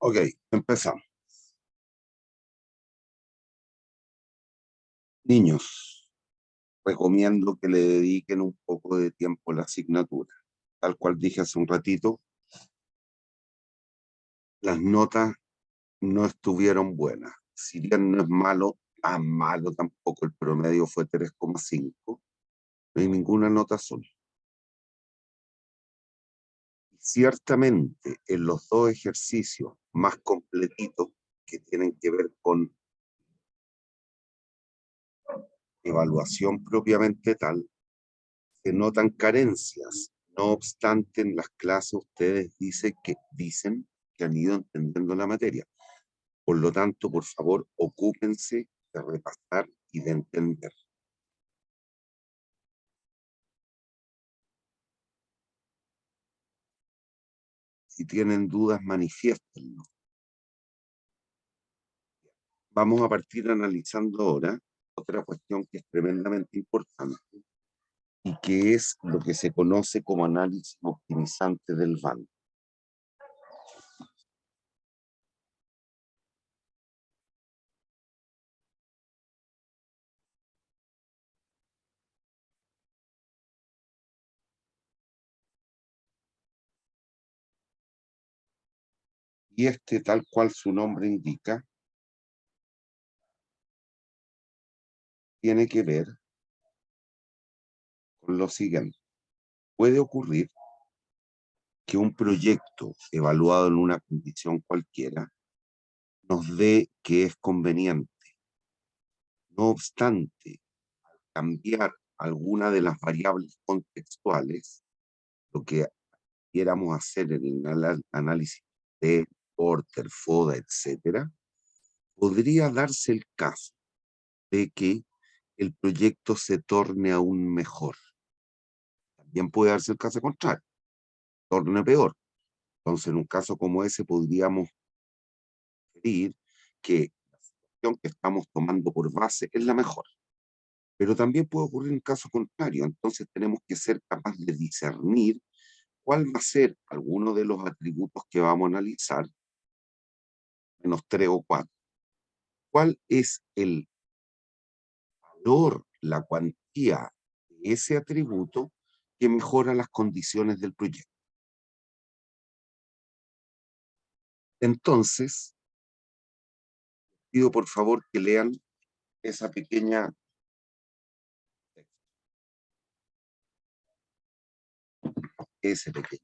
Ok, empezamos. Niños, recomiendo que le dediquen un poco de tiempo a la asignatura. Tal cual dije hace un ratito, las notas no estuvieron buenas. Si bien no es malo, tan malo tampoco, el promedio fue 3,5, no hay ninguna nota azul. Ciertamente, en los dos ejercicios más completitos que tienen que ver con evaluación propiamente tal, se notan carencias. No obstante, en las clases ustedes dicen que han ido entendiendo la materia. Por lo tanto, por favor, ocúpense de repasar y de entender. Si tienen dudas, manifiéstenlo. Vamos a partir analizando ahora otra cuestión que es tremendamente importante y que es lo que se conoce como análisis optimizante del BAN. Y tal cual su nombre indica, tiene que ver con lo siguiente. Puede ocurrir que un proyecto evaluado en una condición cualquiera nos dé que es conveniente. No obstante, cambiar alguna de las variables contextuales, lo que quieramos hacer en el análisis de Porter, Foda, etcétera, podría darse el caso de que el proyecto se torne aún mejor. También puede darse el caso contrario, torne peor. Entonces, en un caso como ese, podríamos decir que la situación que estamos tomando por base es la mejor. Pero también puede ocurrir un caso contrario. Entonces, tenemos que ser capaces de discernir cuál va a ser alguno de los atributos que vamos a analizar, menos 3 o 4. ¿Cuál es el valor, la cuantía de ese atributo que mejora las condiciones del proyecto? Entonces, pido por favor que lean esa pequeña ese pequeño.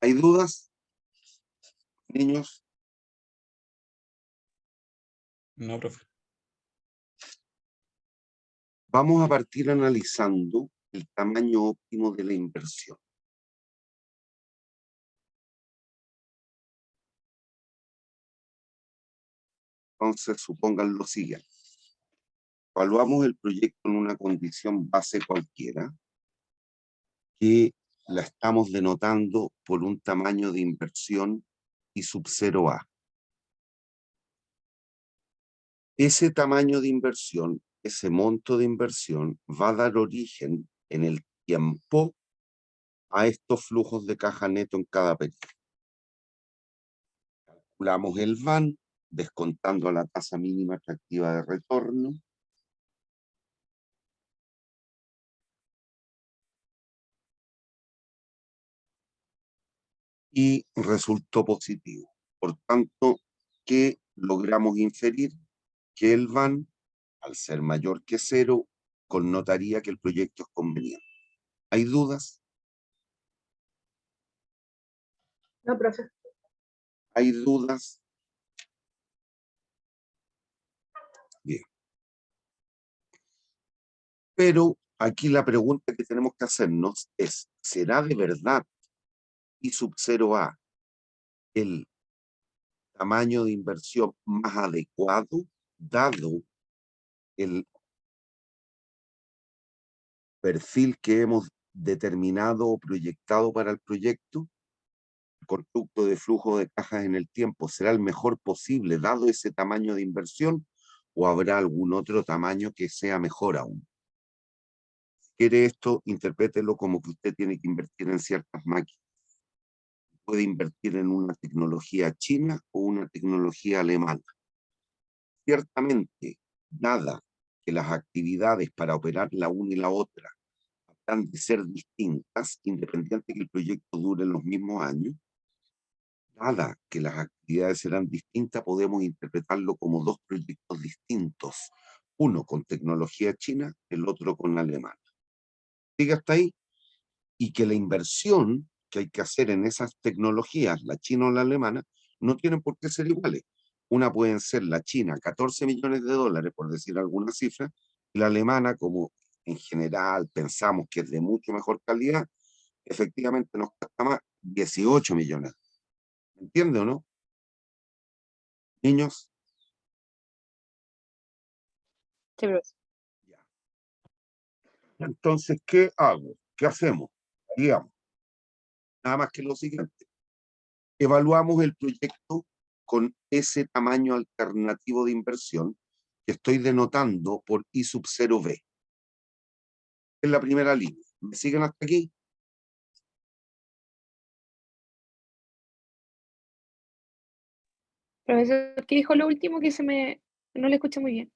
¿Hay dudas, niños? No, profe. Vamos a partir analizando el tamaño óptimo de la inversión. Entonces, supongan lo siguiente. Evaluamos el proyecto en una condición base cualquiera, que la estamos denotando por un tamaño de inversión I sub 0A. Ese tamaño de inversión, ese monto de inversión, va a dar origen en el tiempo a estos flujos de caja neto en cada periodo. Calculamos el VAN, descontando la tasa mínima atractiva de retorno. Y resultó positivo. Por tanto, ¿qué logramos inferir que el VAN, al ser mayor que 0, connotaría que el proyecto es conveniente. ¿Hay dudas? No, profe. ¿Hay dudas? Bien. Pero aquí la pregunta que tenemos que hacernos es, ¿será de verdad I sub 0A el tamaño de inversión más adecuado, dado el perfil que hemos determinado o proyectado para el proyecto? ¿El constructo de flujo de cajas en el tiempo será el mejor posible dado ese tamaño de inversión o habrá algún otro tamaño que sea mejor aún? Si quiere esto, interprételo como que usted tiene que invertir en ciertas máquinas. Puede invertir en una tecnología china o una tecnología alemana. Ciertamente, dada que las actividades para operar la una y la otra han de ser distintas, independiente que el proyecto dure los mismos años, dada que las actividades serán distintas, podemos interpretarlo como dos proyectos distintos, uno con tecnología china, el otro con alemana. ¿Sigue hasta ahí? Y que la inversión que hay que hacer en esas tecnologías, la china o la alemana, no tienen por qué ser iguales. Una pueden ser la china, 14 millones de dólares, por decir alguna cifra, y la alemana, como en general pensamos que es de mucho mejor calidad, efectivamente nos cuesta más, 18 millones. ¿Entiende o no? Niños. Sí, profe. Ya. Entonces, ¿qué hago? ¿Qué hacemos? Digamos, nada más que lo siguiente. Evaluamos el proyecto con ese tamaño alternativo de inversión que estoy denotando por I sub 0B. Es la primera línea. ¿Me siguen hasta aquí? Profesor, ¿qué dijo lo último que no le escuché muy bien?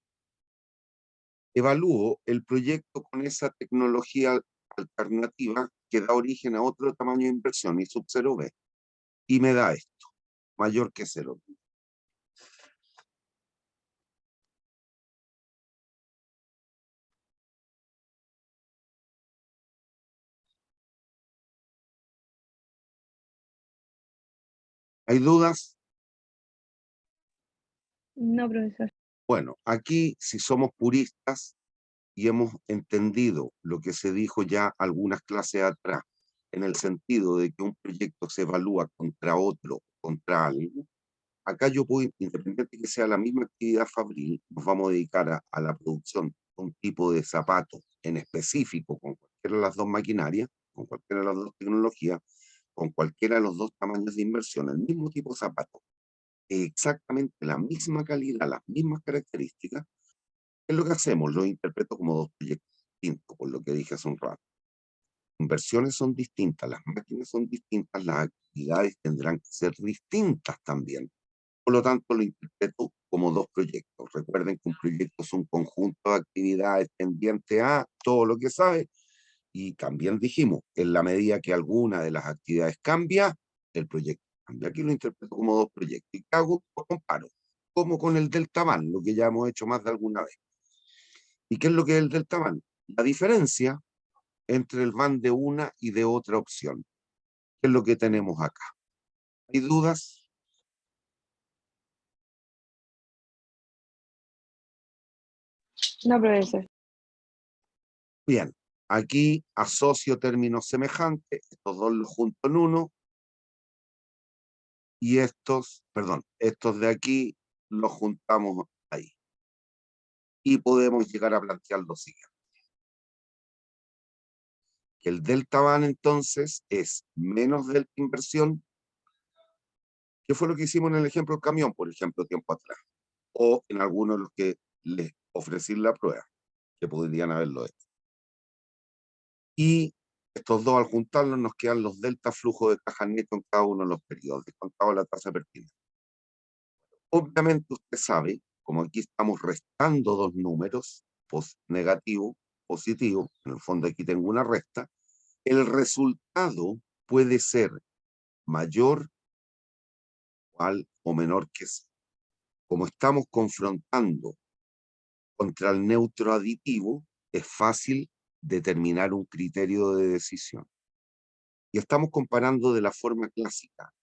Evalúo el proyecto con esa tecnología alternativa que da origen a otro tamaño de inversión, I sub 0B, y me da esto, mayor que 0. ¿Hay dudas? No, profesor. Bueno, aquí si somos puristas y hemos entendido lo que se dijo ya algunas clases atrás, en el sentido de que un proyecto se evalúa contra otro, contra algo, acá yo puedo, independiente que sea la misma actividad fabril, nos vamos a dedicar a la producción de un tipo de zapato en específico con cualquiera de las dos maquinarias, con cualquiera de las dos tecnologías, con cualquiera de los dos tamaños de inversión, el mismo tipo de zapato, exactamente la misma calidad, las mismas características. ¿Qué es lo que hacemos? Lo interpreto como dos proyectos distintos, por lo que dije hace un rato. Inversiones son distintas, las máquinas son distintas, las actividades tendrán que ser distintas también. Por lo tanto, lo interpreto como dos proyectos. Recuerden que un proyecto es un conjunto de actividades tendiente a todo lo que sabe, y también dijimos, en la medida que alguna de las actividades cambia, el proyecto cambia. Aquí lo interpreto como dos proyectos. ¿Y qué hago? Lo comparo, como con el delta van, lo que ya hemos hecho más de alguna vez. ¿Y qué es lo que es el delta van? La diferencia entre el van de una y de otra opción. ¿Qué es lo que tenemos acá? ¿Hay dudas? No, profesor. Bien, aquí asocio términos semejantes, estos dos los junto en uno, y estos, perdón, estos de aquí los juntamos ahí. Y podemos llegar a plantear lo siguiente. Que el delta van entonces es menos delta inversión, que fue lo que hicimos en el ejemplo del camión, por ejemplo, tiempo atrás, o en algunos de los que les ofrecí la prueba, que podrían haberlo hecho. Y estos dos, al juntarlos, nos quedan los delta flujo de caja neto en cada uno de los periodos, descontado la tasa pertinente. Obviamente usted sabe, como aquí estamos restando dos números, negativo, positivo, en el fondo aquí tengo una resta, el resultado puede ser mayor, igual o menor que 0. como estamos confrontando contra el neutro aditivo, es fácil determinar un criterio de decisión. Y estamos comparando de la forma clásica.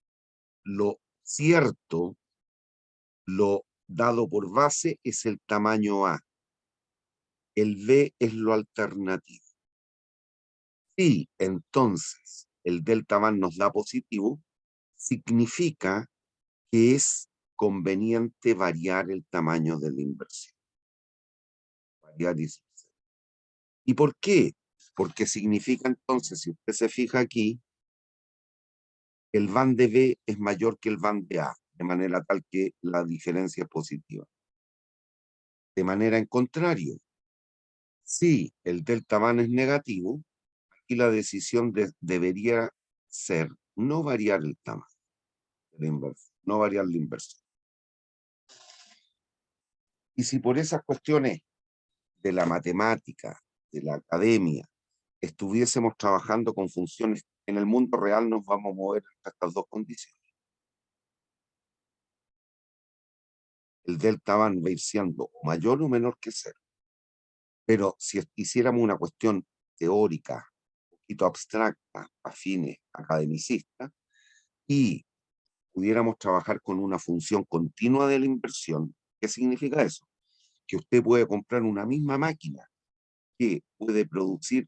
Lo cierto, lo dado por base, es el tamaño A. El B es lo alternativo. Si entonces el delta van nos da positivo, significa que es conveniente variar el tamaño de la inversión. Variar y subtraer. ¿Y por qué? Porque significa entonces, si usted se fija aquí, el van de B es mayor que el van de A, de manera tal que la diferencia es positiva. De manera en contrario, si el delta van es negativo, aquí la decisión debería ser no variar el tamaño de la inversión, no variar la inversión. Y si por esas cuestiones de la matemática, de la academia, estuviésemos trabajando con funciones en el mundo real, nos vamos a mover hasta estas dos condiciones. El delta van va a ir siendo mayor o menor que cero. Pero si hiciéramos una cuestión teórica, un poquito abstracta, a fines academicistas, y pudiéramos trabajar con una función continua de la inversión, ¿qué significa eso? Que usted puede comprar una misma máquina que puede producir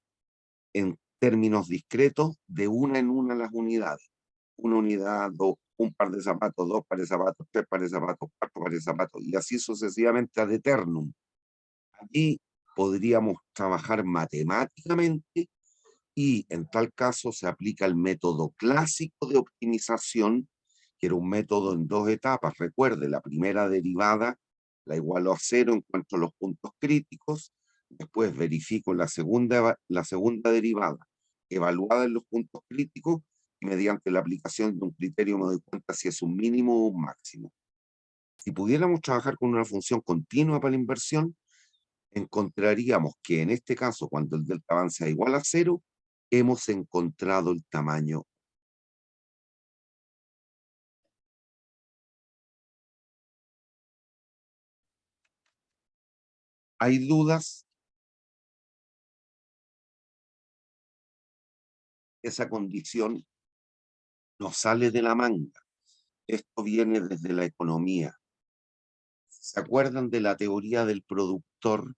en términos discretos de una en una las unidades. Una unidad, dos, un par de zapatos, dos pares de zapatos, tres pares de zapatos, cuatro pares de zapatos, y así sucesivamente ad eternum. Allí podríamos trabajar matemáticamente y en tal caso se aplica el método clásico de optimización, que era un método en dos etapas. Recuerde, la primera derivada la igualo a cero, encuentro los puntos críticos, después verifico la segunda derivada evaluada en los puntos críticos y mediante la aplicación de un criterio me doy cuenta si es un mínimo o un máximo. Si pudiéramos trabajar con una función continua para la inversión, encontraríamos que en este caso, cuando el delta van sea igual a cero, hemos encontrado el tamaño. ¿Hay dudas? Esa condición no sale de la manga. Esto viene desde la economía. ¿Se acuerdan de la teoría del productor?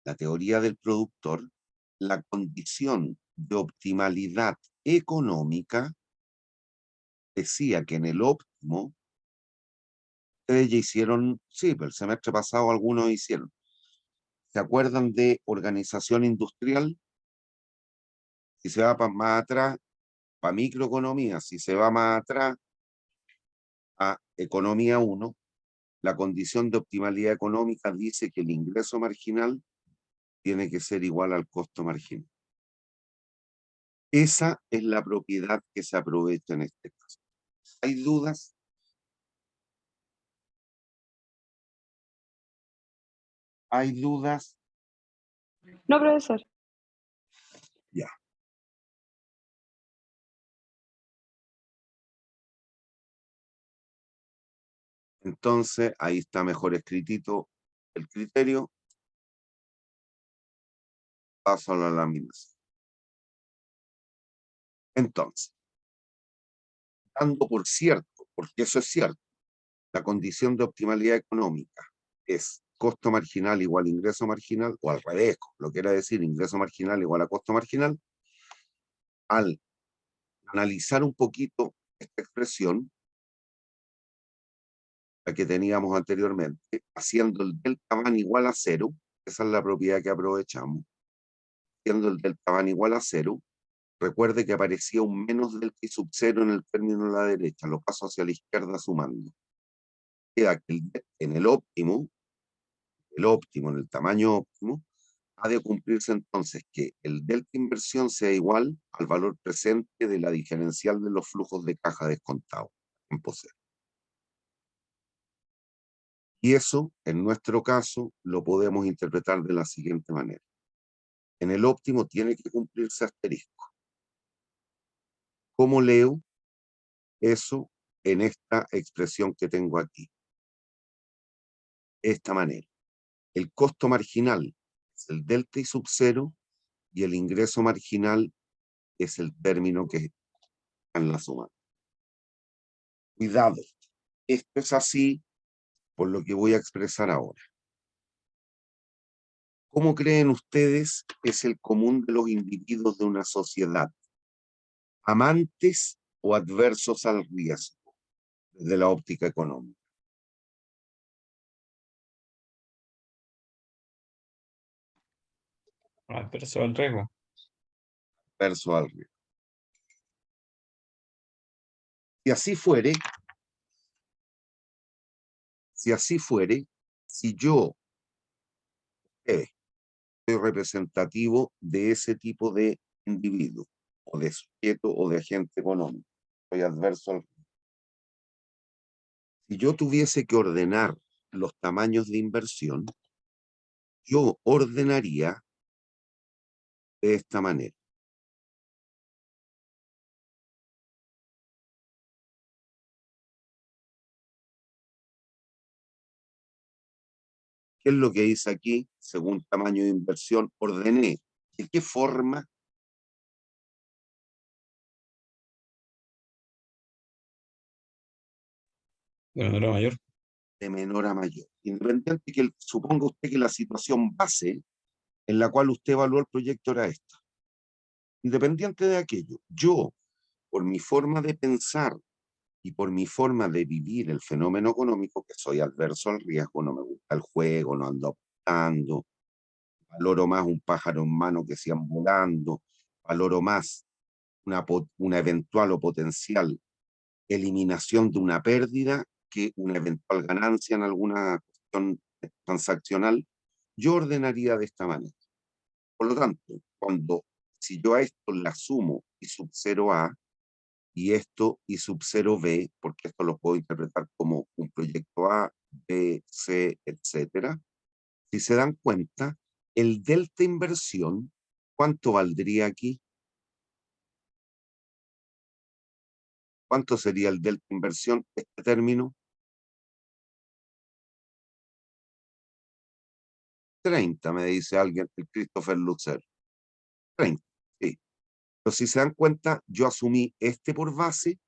La teoría del productor, la condición de optimalidad económica decía que en el óptimo, ustedes ya hicieron, sí, pero el semestre pasado algunos hicieron. ¿Se acuerdan de organización industrial? Si se va más atrás, para microeconomía, si se va más atrás a economía 1, la condición de optimalidad económica dice que el ingreso marginal tiene que ser igual al costo marginal. Esa es la propiedad que se aprovecha en este caso. ¿Hay dudas? ¿Hay dudas? No, profesor. Ya. Entonces, ahí está mejor escritito el criterio. Paso a la laminación. Entonces, dando por cierto, porque eso es cierto, la condición de optimalidad económica es costo marginal igual a ingreso marginal, o al revés, lo que era decir ingreso marginal igual a costo marginal. Al analizar un poquito esta expresión, la que teníamos anteriormente, haciendo el delta van igual a cero, esa es la propiedad que aprovechamos, haciendo el delta van igual a cero, recuerde que aparecía un menos delta y sub cero en el término de la derecha, lo paso hacia la izquierda sumando. Queda que en el óptimo, en el tamaño óptimo, ha de cumplirse entonces que el delta inversión sea igual al valor presente de la diferencial de los flujos de caja descontados en cero. Y eso, en nuestro caso, lo podemos interpretar de la siguiente manera. En el óptimo tiene que cumplirse asterisco. ¿Cómo leo eso en esta expresión que tengo aquí? de esta manera. El costo marginal es el delta y sub cero, y el ingreso marginal es el término que está en la suma. Cuidado, esto es así por lo que voy a expresar ahora. ¿Cómo creen ustedes es el común de los individuos de una sociedad? ¿Amantes o adversos al riesgo desde la óptica económica? Adverso al riesgo. Adversos al riesgo. Si así fuere, si yo soy representativo de ese tipo de individuo, o de sujeto, o de agente económico, soy adverso al riesgo. Si yo tuviese que ordenar los tamaños de inversión, yo ordenaría de esta manera. ¿Qué es lo que dice aquí? Según tamaño de inversión, ordené. ¿De qué forma? De menor a mayor. De menor a mayor. Independiente que suponga usted que la situación base en la cual usted evaluó el proyecto era esta. Independiente de aquello, yo, por mi forma de pensar y por mi forma de vivir el fenómeno económico, que soy adverso al riesgo, no me gusta el juego, no ando apostando, valoro más un pájaro en mano que sigan volando, valoro más una eventual o potencial eliminación de una pérdida que una eventual ganancia en alguna cuestión transaccional, yo ordenaría de esta manera. Por lo tanto, si yo a esto la sumo y sub 0A, y esto y sub 0B, porque esto lo puedo interpretar como un proyecto A, B, C, etcétera, si se dan cuenta, el delta inversión, ¿cuánto valdría aquí? ¿Cuánto sería el delta inversión, este término? 30, me dice alguien, el Christopher Lucer. 30, sí. Pero si se dan cuenta, yo asumí este por base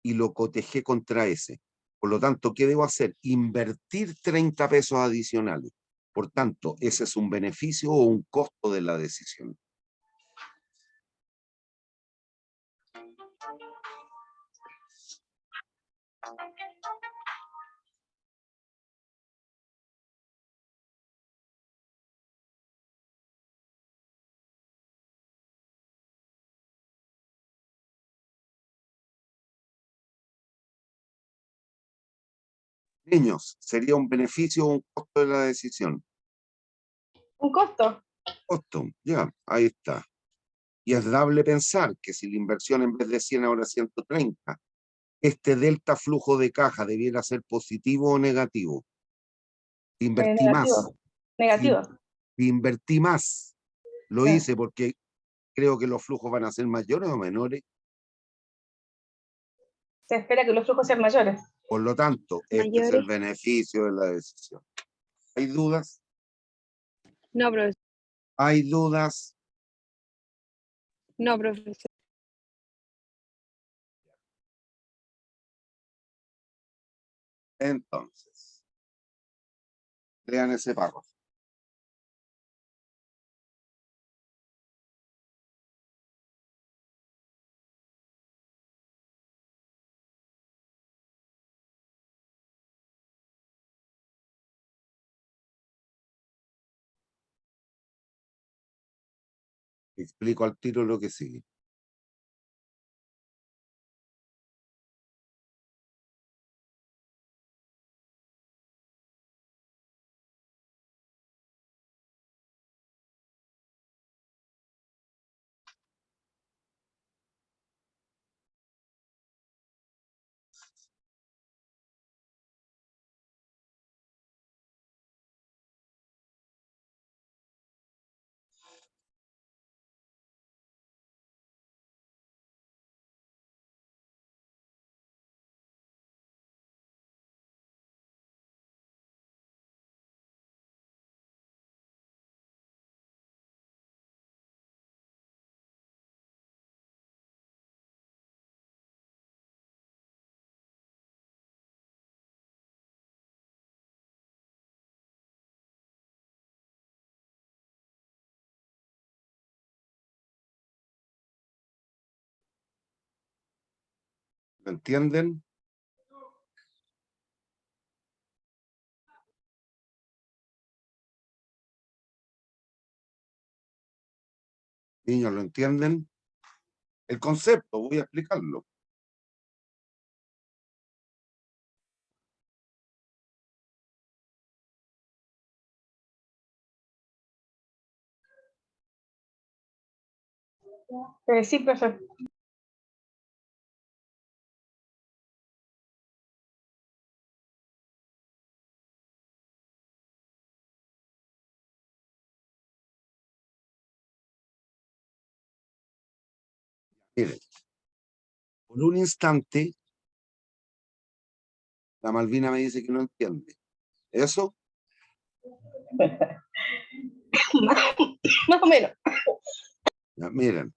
y lo cotejé contra ese. Por lo tanto, ¿qué debo hacer? Invertir 30 pesos adicionales. Por tanto, ese es un beneficio o un costo de la decisión. Niños, ¿sería un beneficio o un costo de la decisión? Un costo. Costo, ya, ahí está. Y es dable pensar que si la inversión en vez de 100 ahora 130, este delta flujo de caja debiera ser positivo o negativo. Invertí más. Negativo. Negativo. Invertí más. Lo Sí. hice porque creo que los flujos van a ser mayores o menores. Se espera que los flujos sean mayores. Por lo tanto, este es el Mayores. beneficio de la decisión. ¿Hay dudas? No, profesor. ¿Hay dudas? No, profesor. Entonces, lean ese párrafo. Explico al tiro lo que sigue. ¿Lo entienden? Niños, ¿lo entienden? El concepto, voy a explicarlo. Sí, profesor. Miren, por un instante, la Malvina me dice que no entiende. ¿Eso? Más o menos. Ya, miren.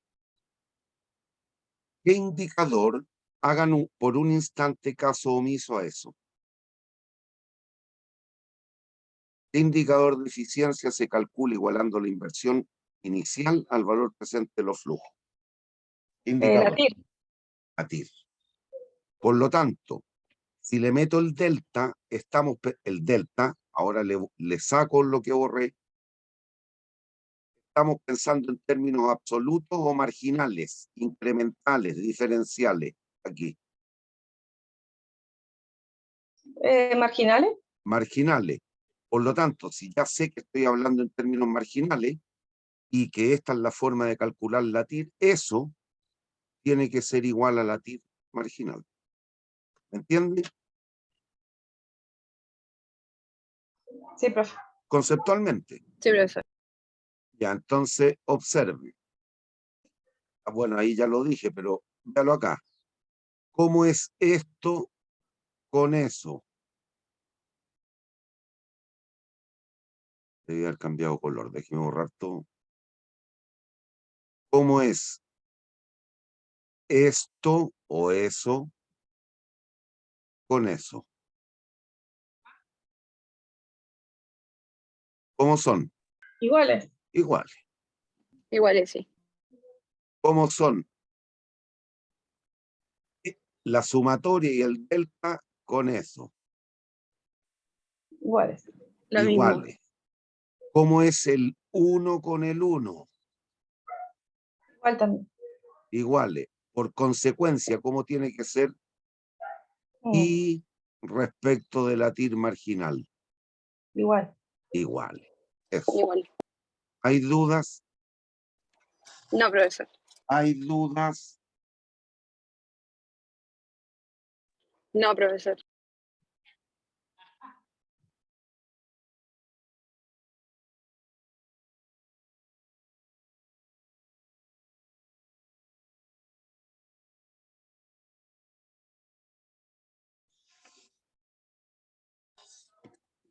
¿Qué indicador? Hagan por un instante caso omiso a eso. ¿Qué indicador de eficiencia se calcula igualando la inversión inicial al valor presente de los flujos? Indicador. La TIR. La TIR. Por lo tanto, si le meto el delta, ahora le saco lo que borré, estamos pensando en términos absolutos o marginales, incrementales, diferenciales, aquí. Marginales. Marginales. Por lo tanto, si ya sé que estoy hablando en términos marginales y que esta es la forma de calcular la TIR, eso tiene que ser igual a la TIR marginal. ¿Me entiende? Sí, profe. Conceptualmente. Sí, profesor. Ya, entonces, observe. Bueno, ahí ya lo dije, pero véalo acá. ¿Cómo es esto con eso? Debe haber cambiado color. Déjeme borrar todo. ¿Cómo es esto o eso con eso? ¿Cómo son? Iguales. Iguales. Igual sí. ¿Cómo son? La sumatoria y el delta con eso. Iguales. Lo mismo. Iguales. ¿Cómo es el 1 con el 1? Igual también. Iguales. Por consecuencia, ¿cómo tiene que ser? Y respecto de la TIR marginal. Igual. Iguales. Eso. Igual. ¿Hay dudas? No, profesor. ¿Hay dudas? No, profesor.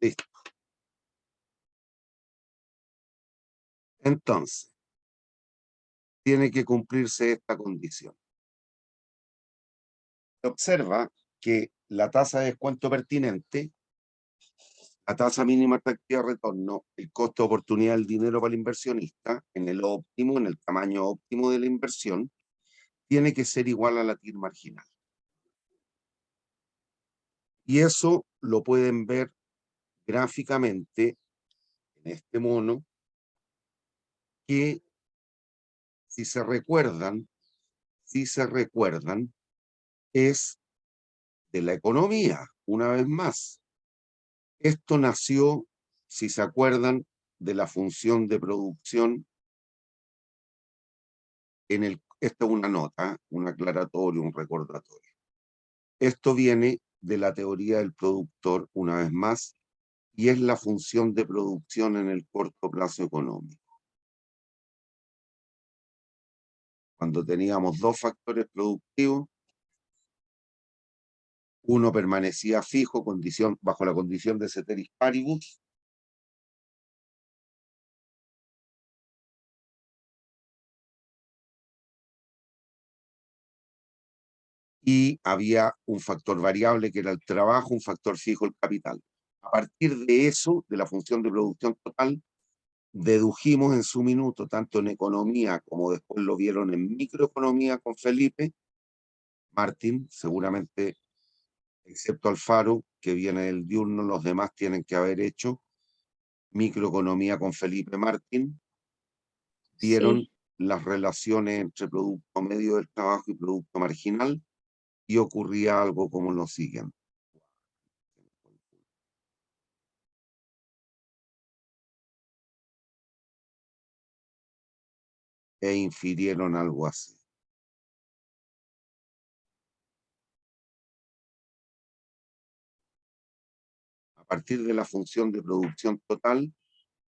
Listo. Entonces, tiene que cumplirse esta condición. Observa que la tasa de descuento pertinente, la tasa mínima atractiva de retorno, el costo de oportunidad del dinero para el inversionista, en el óptimo, en el tamaño óptimo de la inversión, tiene que ser igual a la TIR marginal. Y eso lo pueden ver gráficamente en este mono, que si se recuerdan, es de la economía, una vez más. Esto nació, si se acuerdan, de la función de producción. Esta es una nota, un aclaratorio, un recordatorio. Esto viene de la teoría del productor, una vez más, y es la función de producción en el corto plazo económico. Cuando teníamos dos factores productivos, uno permanecía fijo bajo la condición de ceteris paribus, y había un factor variable que era el trabajo, un factor fijo el capital. A partir de eso, de la función de producción total, dedujimos en su minuto, tanto en economía como después lo vieron en microeconomía con Felipe, Martín, seguramente, excepto Alfaro, que viene del diurno, los demás tienen que haber hecho microeconomía con Felipe Martín, dieron Sí, las relaciones entre producto medio del trabajo y producto marginal, y ocurría algo como lo siguiente. E infirieron algo así. A partir de la función de producción total,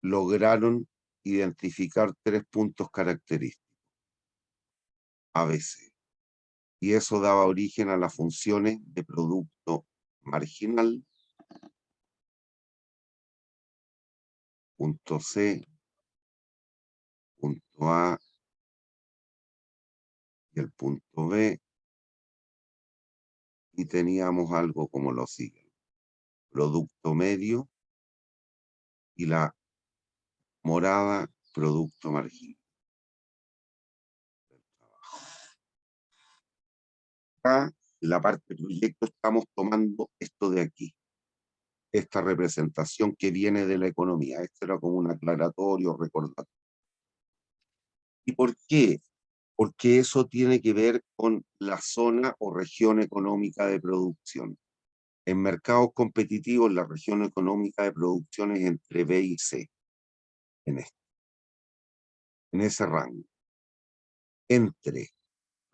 lograron identificar 3 puntos característicos, ABC. Y eso daba origen a las funciones de producto marginal, punto C, punto A y el punto B, y teníamos algo como lo sigue: producto medio y la morada, producto marginal. Acá, en la parte del proyecto, estamos tomando esto de aquí, esta representación que viene de la economía. Esto era como un aclaratorio, recordatorio. ¿Y por qué? Porque eso tiene que ver con la zona o región económica de producción. En mercados competitivos, la región económica de producción es entre B y C, en ese rango. Entre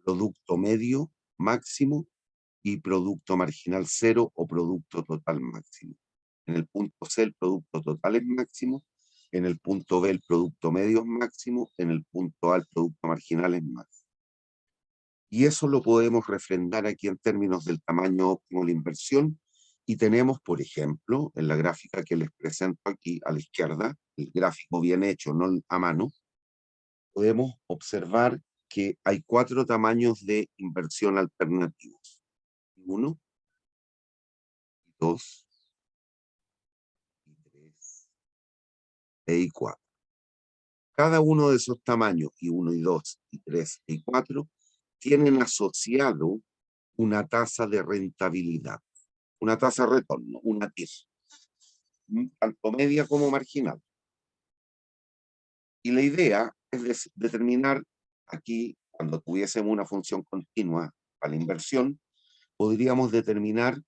producto medio máximo y producto marginal cero o producto total máximo. En el punto C el producto total es máximo, en el punto B el producto medio es máximo, en el punto A el producto marginal es máximo. Y eso lo podemos refrendar aquí en términos del tamaño óptimo de la inversión. Y tenemos, por ejemplo, en la gráfica que les presento aquí a la izquierda, el gráfico bien hecho, no a mano, podemos observar que hay 4 tamaños de inversión alternativos. 1, 2, 3 y 4. Cada uno de esos tamaños, y 1, y 2, y 3, y 4, tienen asociado una tasa de rentabilidad, una tasa de retorno, una TIR, tanto media como marginal. Y la idea es determinar aquí, cuando tuviésemos una función continua para la inversión, podríamos determinar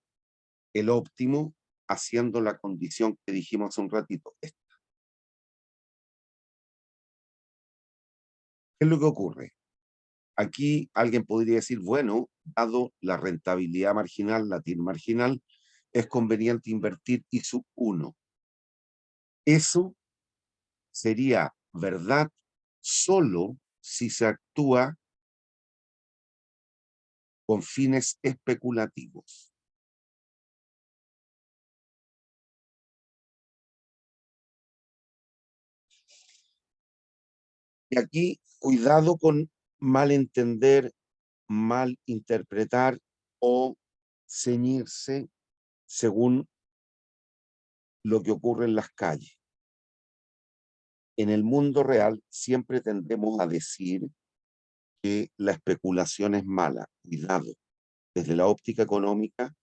el óptimo haciendo la condición que dijimos hace un ratito. ¿Qué es lo que ocurre? Aquí alguien podría decir, bueno, dado la rentabilidad marginal, la TIR marginal, es conveniente invertir I sub 1. Eso sería verdad solo si se actúa con fines especulativos. Y aquí, cuidado con malentender, malinterpretar o ceñirse según lo que ocurre en las calles. En el mundo real siempre tendemos a decir que la especulación es mala. Cuidado. Desde la óptica económica,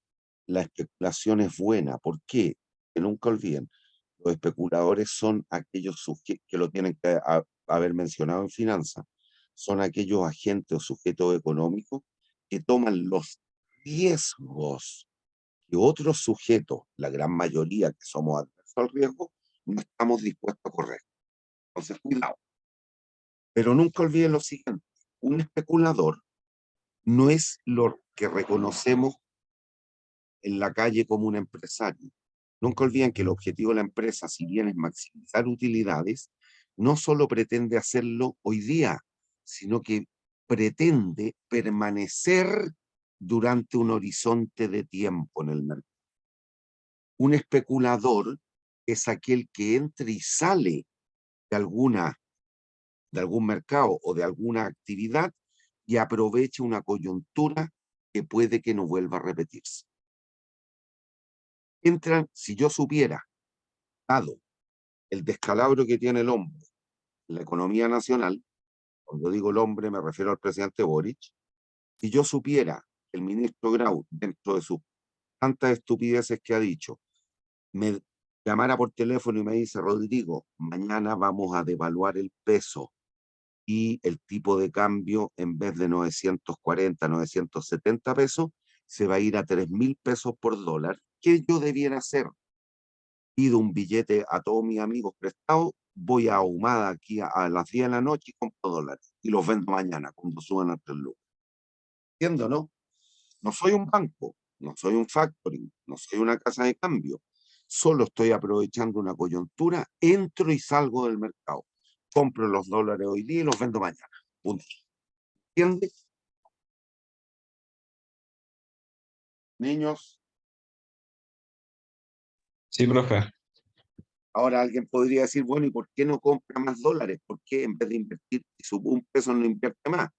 la especulación es buena. ¿Por qué? Que nunca olviden, los especuladores son aquellos sujetos que lo tienen que haber mencionado en finanzas, son aquellos agentes o sujetos económicos que toman los riesgos que otros sujetos, la gran mayoría que somos adversos al riesgo, no estamos dispuestos a correr. Entonces, cuidado. Pero nunca olviden lo siguiente: un especulador no es lo que reconocemos en la calle como un empresario. Nunca olviden que el objetivo de la empresa, si bien es maximizar utilidades, no solo pretende hacerlo hoy día, sino que pretende permanecer durante un horizonte de tiempo en el mercado. Un especulador es aquel que entra y sale de algún mercado o de alguna actividad y aprovecha una coyuntura que puede que no vuelva a repetirse. Entran, si yo supiera, dado el descalabro que tiene el hombre en la economía nacional, cuando digo el hombre me refiero al presidente Boric, si yo supiera el ministro Grau, dentro de sus tantas estupideces que ha dicho, me llamara por teléfono y me dice, Rodrigo, mañana vamos a devaluar el peso y el tipo de cambio, en vez de 940, 970 pesos, se va a ir a 3.000 pesos por dólar. ¿Qué yo debiera hacer? Pido un billete a todos mis amigos prestados, voy a Ahumada aquí a las 10 de la noche y compro dólares y los vendo mañana cuando suban a 3 lucas. ¿Entiendo, no? No soy un banco, no soy un factoring, no soy una casa de cambio. Solo estoy aprovechando una coyuntura, entro y salgo del mercado. Compro los dólares hoy día y los vendo mañana. Punto. ¿Entiende? Niños, Sí, profe. ahora alguien podría decir, bueno, ¿y por qué no compra más dólares? ¿Por qué en vez de invertir, si sube un peso no invierte más?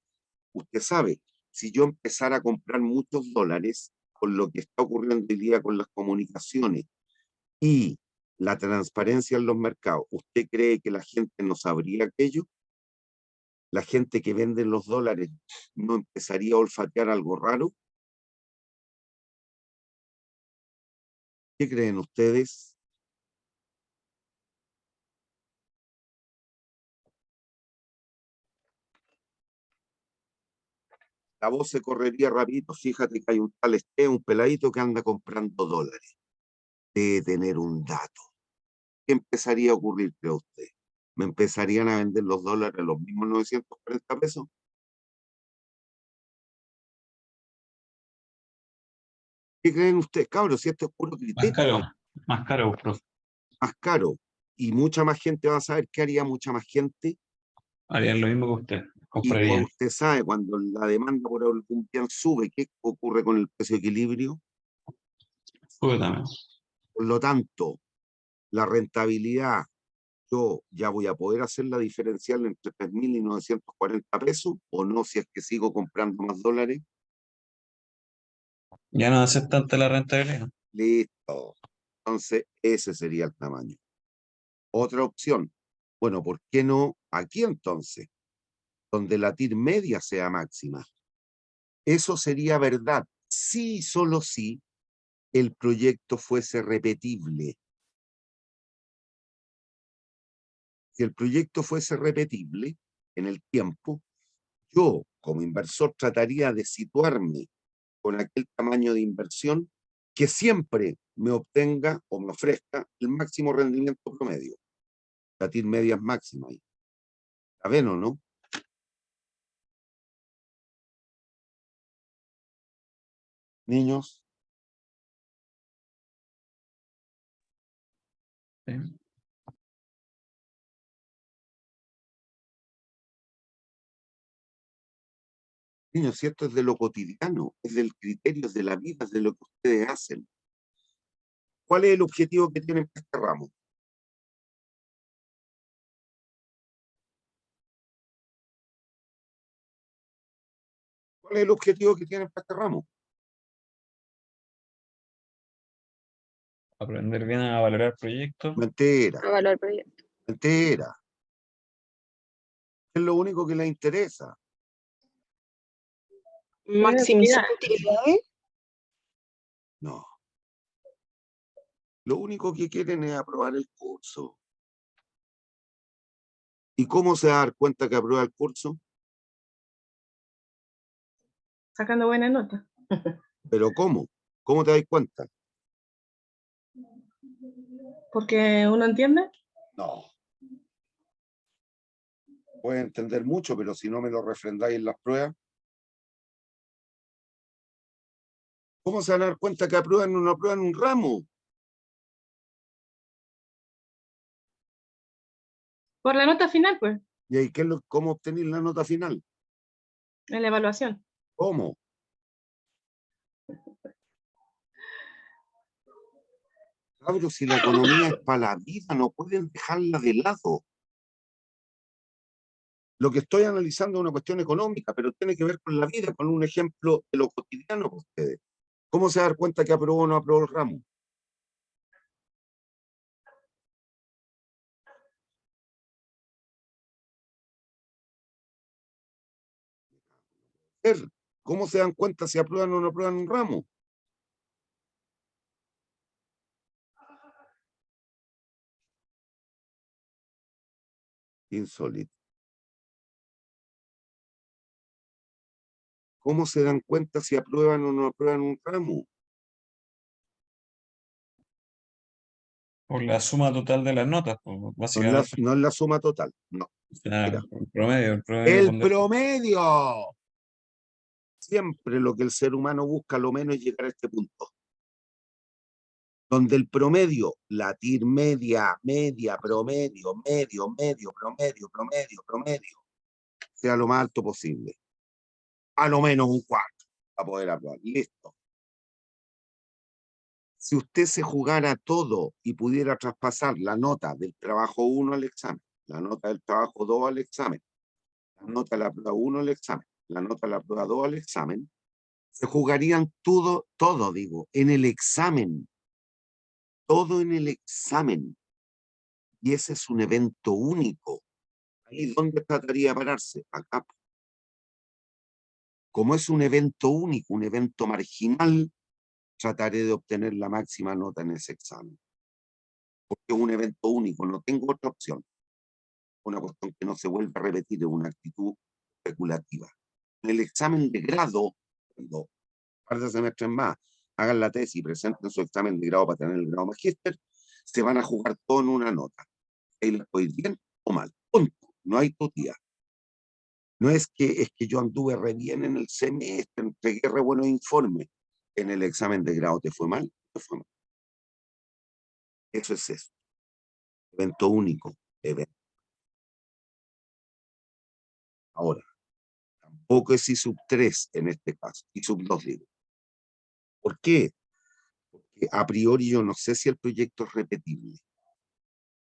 Usted sabe, si yo empezara a comprar muchos dólares con lo que está ocurriendo hoy día con las comunicaciones y la transparencia en los mercados, ¿usted cree que la gente no sabría aquello? ¿La gente que vende los dólares no empezaría a olfatear algo raro? ¿Qué creen ustedes? La voz se correría rapidito. Fíjate que hay un tal un peladito que anda comprando dólares. Debe tener un dato. ¿Qué empezaría a ocurrir, cree usted? ¿Me empezarían a vender los dólares a los mismos 940 pesos? ¿Qué creen ustedes, cabros? Si esto es puro criterio, Más caro, profe. más caro. Y mucha más gente va a saber. ¿Qué haría mucha más gente? Harían lo mismo que usted. Y Comprarían. usted sabe, cuando la demanda por algún bien sube, ¿qué ocurre con el precio de equilibrio? Sube también. Por lo tanto, la rentabilidad, yo ya voy a poder hacer la diferencial entre 3.000 y 940 pesos, o no, si es que sigo comprando más dólares. Ya no hace tanta la rentabilidad. Listo. Entonces, ese sería el tamaño. Otra opción. Bueno, ¿por qué no aquí entonces? Donde la TIR media sea máxima. Eso sería verdad, si solo si el proyecto fuese repetible. Si el proyecto fuese repetible en el tiempo, yo como inversor trataría de situarme con aquel tamaño de inversión que siempre me obtenga o me ofrezca el máximo rendimiento promedio. La TIR media es máxima ahí. ¿La ven o no? Niños, Sí. niños, si esto es de lo cotidiano, es del criterio, es de la vida, es de lo que ustedes hacen. ¿Cuál es el objetivo que tienen para este ramo? ¿Cuál es el objetivo que tienen para este ramo? Aprender bien a valorar proyectos. Mentira, Evaluar el proyecto. mentira. Es lo único que les interesa. Maximizar Mira, utilidades. No. Lo único que quieren es aprobar el curso. ¿Y cómo se va a dar cuenta que aprueba el curso? sacando buena nota. ¿Pero cómo? ¿Cómo te das cuenta? Porque uno entiende. No. Puede entender mucho, pero si no me lo refrendáis en las pruebas, ¿cómo se van a dar cuenta que aprueban o no aprueban un ramo? Por la nota final, pues, ¿Y ahí cómo obtener la nota final? en la evaluación. ¿Cómo? Cabros, si la economía es para la vida, no pueden dejarla de lado. Lo que estoy analizando es una cuestión económica, pero tiene que ver con la vida, con un ejemplo de lo cotidiano para ustedes. ¿Cómo se va a dar cuenta que aprobó o no aprobó el ramo? ¿Cómo se dan cuenta si aprueban o no aprueban un ramo? Insólito. ¿Cómo se dan cuenta si aprueban o no aprueban un ramo? Por la suma total de las notas, pues, No es básicamente. no es la suma total, no. Mira. El promedio ¡El ponderado. promedio! Siempre lo que el ser humano busca, lo menos, es llegar a este punto. Donde el promedio, la TIR media, promedio, promedio, sea lo más alto posible. A lo menos un 4 para poder aprobar. Listo. Si usted se jugara todo y pudiera traspasar la nota del trabajo 1 al examen, la nota del trabajo 2 al examen, la nota de la prueba 1 al examen, la nota de la prueba 2 al examen, se jugarían todo, digo, en el examen. Todo en el examen. Y ese es un evento único. ¿Ahí dónde trataría de pararse? Acá. Como es un evento único, un evento marginal, trataré de obtener la máxima nota en ese examen. Porque es un evento único, no tengo otra opción. Una cuestión que no se vuelve a repetir, es una actitud especulativa. En el examen de grado, cuando un par de semestres más hagan la tesis y presenten su examen de grado para tener el grado magíster, se van a jugar todo en una nota. Ahí les puede ir bien o mal. Punto. No hay tutía. No es que yo anduve re bien en el semestre, entregué re buenos informes. En el examen de grado te fue mal, te fue mal. Eso es eso. Evento único. Evento. Ahora, tampoco es I+3 en este caso, I+2 digo. ¿Por qué? Porque a priori yo no sé si el proyecto es repetible.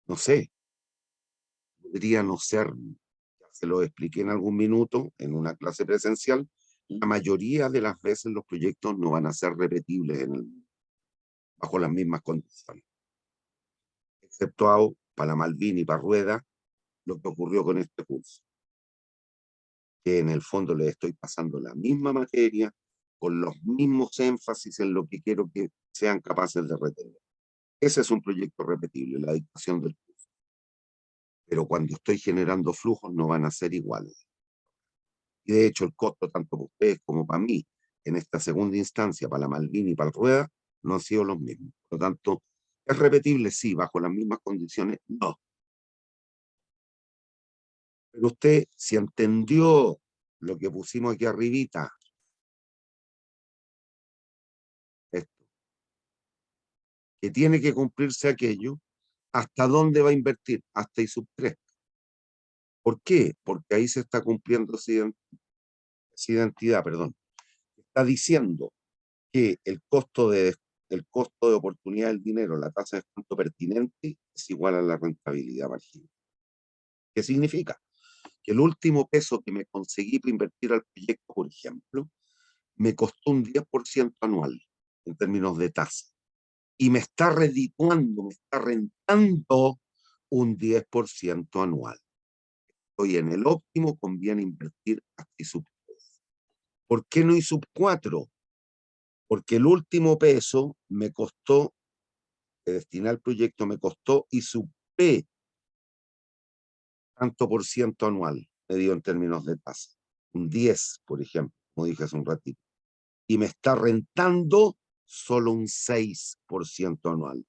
No sé. Podría no ser. Ya se lo expliqué en algún minuto en una clase presencial. La mayoría de las veces los proyectos no van a ser repetibles bajo las mismas condiciones. Exceptuado para Malvin y para Rueda, lo que ocurrió con este curso. Que en el fondo les estoy pasando la misma materia, con los mismos énfasis en lo que quiero que sean capaces de retener. Ese es un proyecto repetible, la dictación del curso. Pero cuando estoy generando flujos no van a ser iguales. Y de hecho el costo tanto para ustedes como para mí, en esta segunda instancia, para la Malvin y para el Rueda, no han sido los mismos. Por lo tanto, ¿es repetible? Sí, bajo las mismas condiciones, no. Pero usted, si entendió lo que pusimos aquí arribita, esto, que tiene que cumplirse aquello, ¿hasta dónde va a invertir? Hasta I+3. ¿Por qué? Porque ahí se está cumpliendo esa identidad, perdón. Está diciendo que el costo de oportunidad del dinero, la tasa de descuento pertinente, es igual a la rentabilidad marginal. ¿Qué significa? Que el último peso que me conseguí para invertir al proyecto, por ejemplo, me costó un 10% anual en términos de tasa. Y me está redituando, me está rentando un 10% anual. Estoy en el óptimo, conviene invertir hasta I+3. ¿Por qué no I+4? Porque el último peso me costó, de destinar al proyecto, me costó I+P tanto por ciento anual, medido en términos de tasa. Un 10, por ejemplo, como dije hace un ratito. Y me está rentando solo un 6% anual.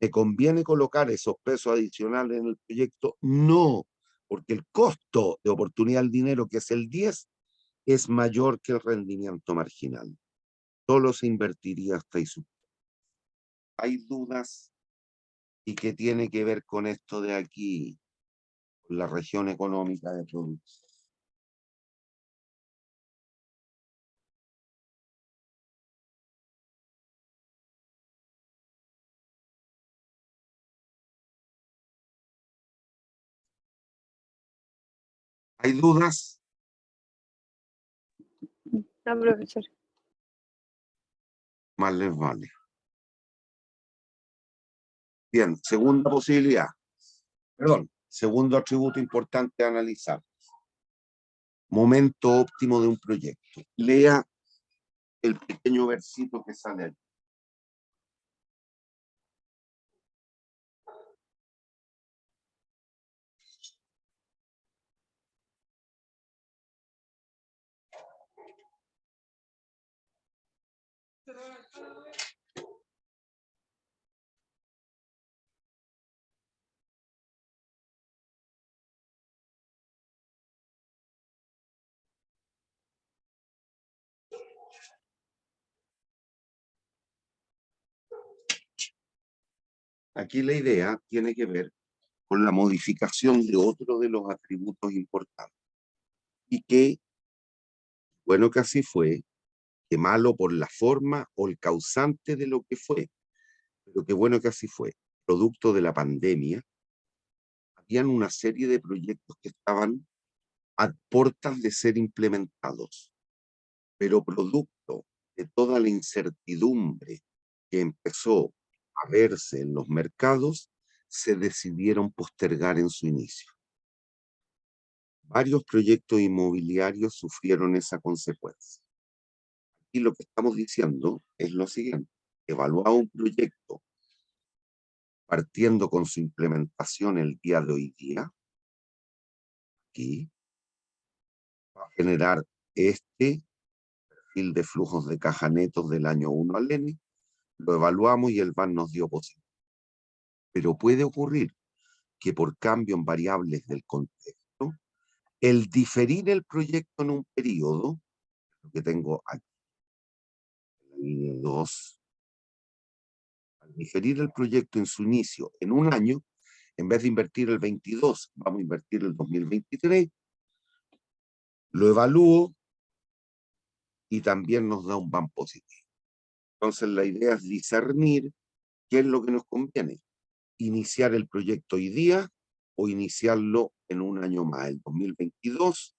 ¿Me conviene colocar esos pesos adicionales en el proyecto? No, porque el costo de oportunidad del dinero, que es el 10, es mayor que el rendimiento marginal. Solo se invertiría hasta I+3. ¿Hay dudas? ¿Y qué tiene que ver con esto de aquí? Con la región económica de producción. ¿Hay dudas? No, profesor. Más les vale. Bien, segunda posibilidad. Perdón, segundo atributo importante a analizar. Momento óptimo de un proyecto. Lea el pequeño versito que sale aquí. Aquí la idea tiene que ver con la modificación de otro de los atributos importantes. Y que, bueno que así fue, que malo por la forma o el causante de lo que fue, pero qué bueno que así fue. Producto de la pandemia, habían una serie de proyectos que estaban a puertas de ser implementados, pero producto de toda la incertidumbre que empezó a verse en los mercados, se decidieron postergar en su inicio. Varios proyectos inmobiliarios sufrieron esa consecuencia. Y lo que estamos diciendo es lo siguiente: evaluar un proyecto partiendo con su implementación el día de hoy día, aquí va a generar este perfil de flujos de caja netos del año 1 al N, lo evaluamos y el BAN nos dio positivo. Pero puede ocurrir que por cambio en variables del contexto, el diferir el proyecto en un periodo, lo que tengo aquí, en la línea 2, al diferir el proyecto en su inicio en un año, en vez de invertir el 22, vamos a invertir el 2023, lo evalúo y también nos da un BAN positivo. Entonces la idea es discernir qué es lo que nos conviene: iniciar el proyecto hoy día o iniciarlo en un año más, el 2022,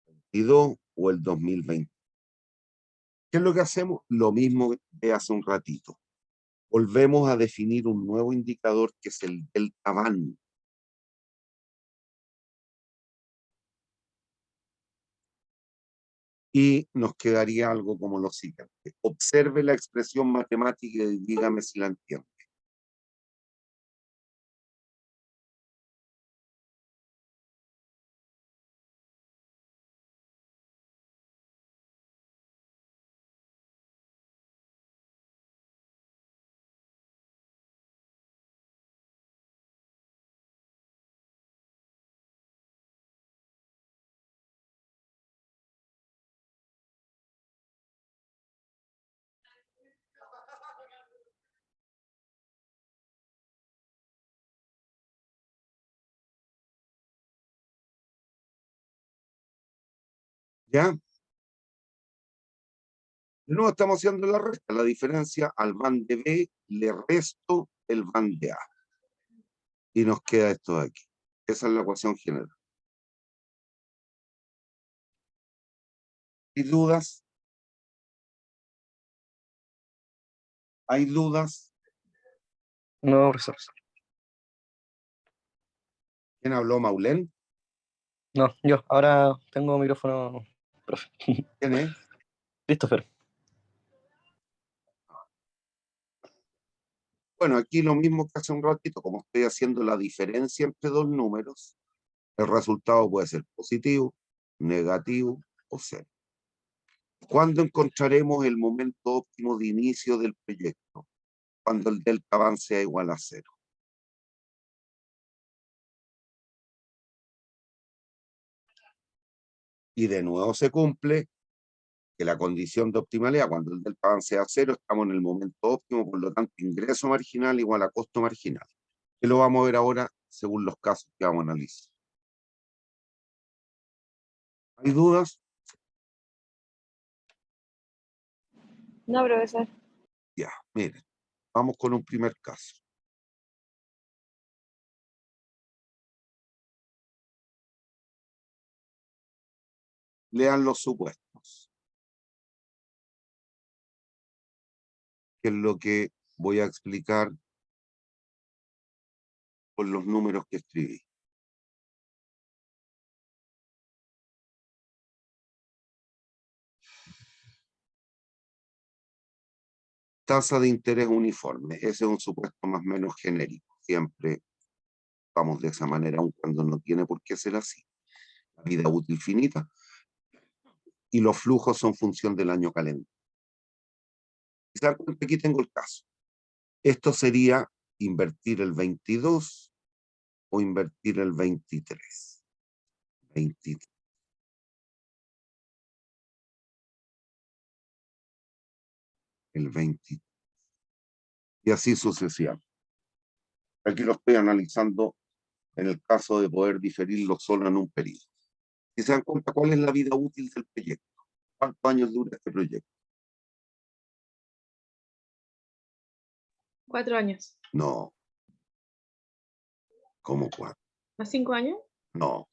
2022 o el 2020. ¿Qué es lo que hacemos? Lo mismo que hace un ratito. Volvemos a definir un nuevo indicador que es el delta BAN. Y nos quedaría algo como lo siguiente: observe la expresión matemática y dígame si la entiende. ¿Ya? De nuevo estamos haciendo la resta, la diferencia al BAN de B le resto el BAN de A. Y nos queda esto de aquí. Esa es la ecuación general. ¿Hay dudas? ¿Hay dudas? No, profesor. ¿Quién habló? ¿Maulén? No, yo. Ahora tengo micrófono, profe. ¿Quién es? Christopher. Bueno, aquí lo mismo que hace un ratito, como estoy haciendo la diferencia entre dos números, el resultado puede ser positivo, negativo o cero. ¿Cuándo encontraremos el momento óptimo de inicio del proyecto? Cuando el delta BAN sea igual a cero. Y de nuevo se cumple que la condición de optimalidad, cuando el delta BAN sea cero, estamos en el momento óptimo, por lo tanto, ingreso marginal igual a costo marginal. Que lo vamos a ver ahora según los casos que vamos a analizar. ¿Hay dudas? No, profesor. Ya, miren, vamos con un primer caso. Lean los supuestos, que es lo que voy a explicar con los números que escribí. Tasa de interés uniforme. Ese es un supuesto más o menos genérico. Siempre vamos de esa manera, aun cuando no tiene por qué ser así. La vida útil finita. Y los flujos son función del año calendario. Y se dan cuenta, aquí tengo el caso. Esto sería invertir el 22 o invertir el 23. 23. El 23. Y así sucesivamente. Aquí lo estoy analizando en el caso de poder diferirlo solo en un periodo. Y se dan cuenta cuál es la vida útil del proyecto. ¿Cuántos años dura este proyecto? 4 años. No. ¿Cómo 4? ¿A 5 años? No.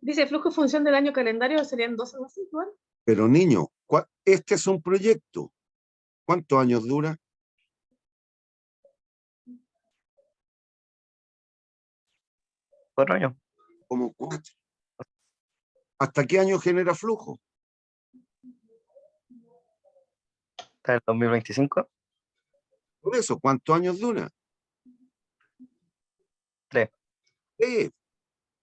Dice flujo función del año calendario serían 12 más 5, ¿vale? Pero niño, este es un proyecto. ¿Cuántos años dura? 4 años. Como 4. ¿Hasta qué año genera flujo? Está el 2025. Por eso, ¿cuántos años dura? 3. 3.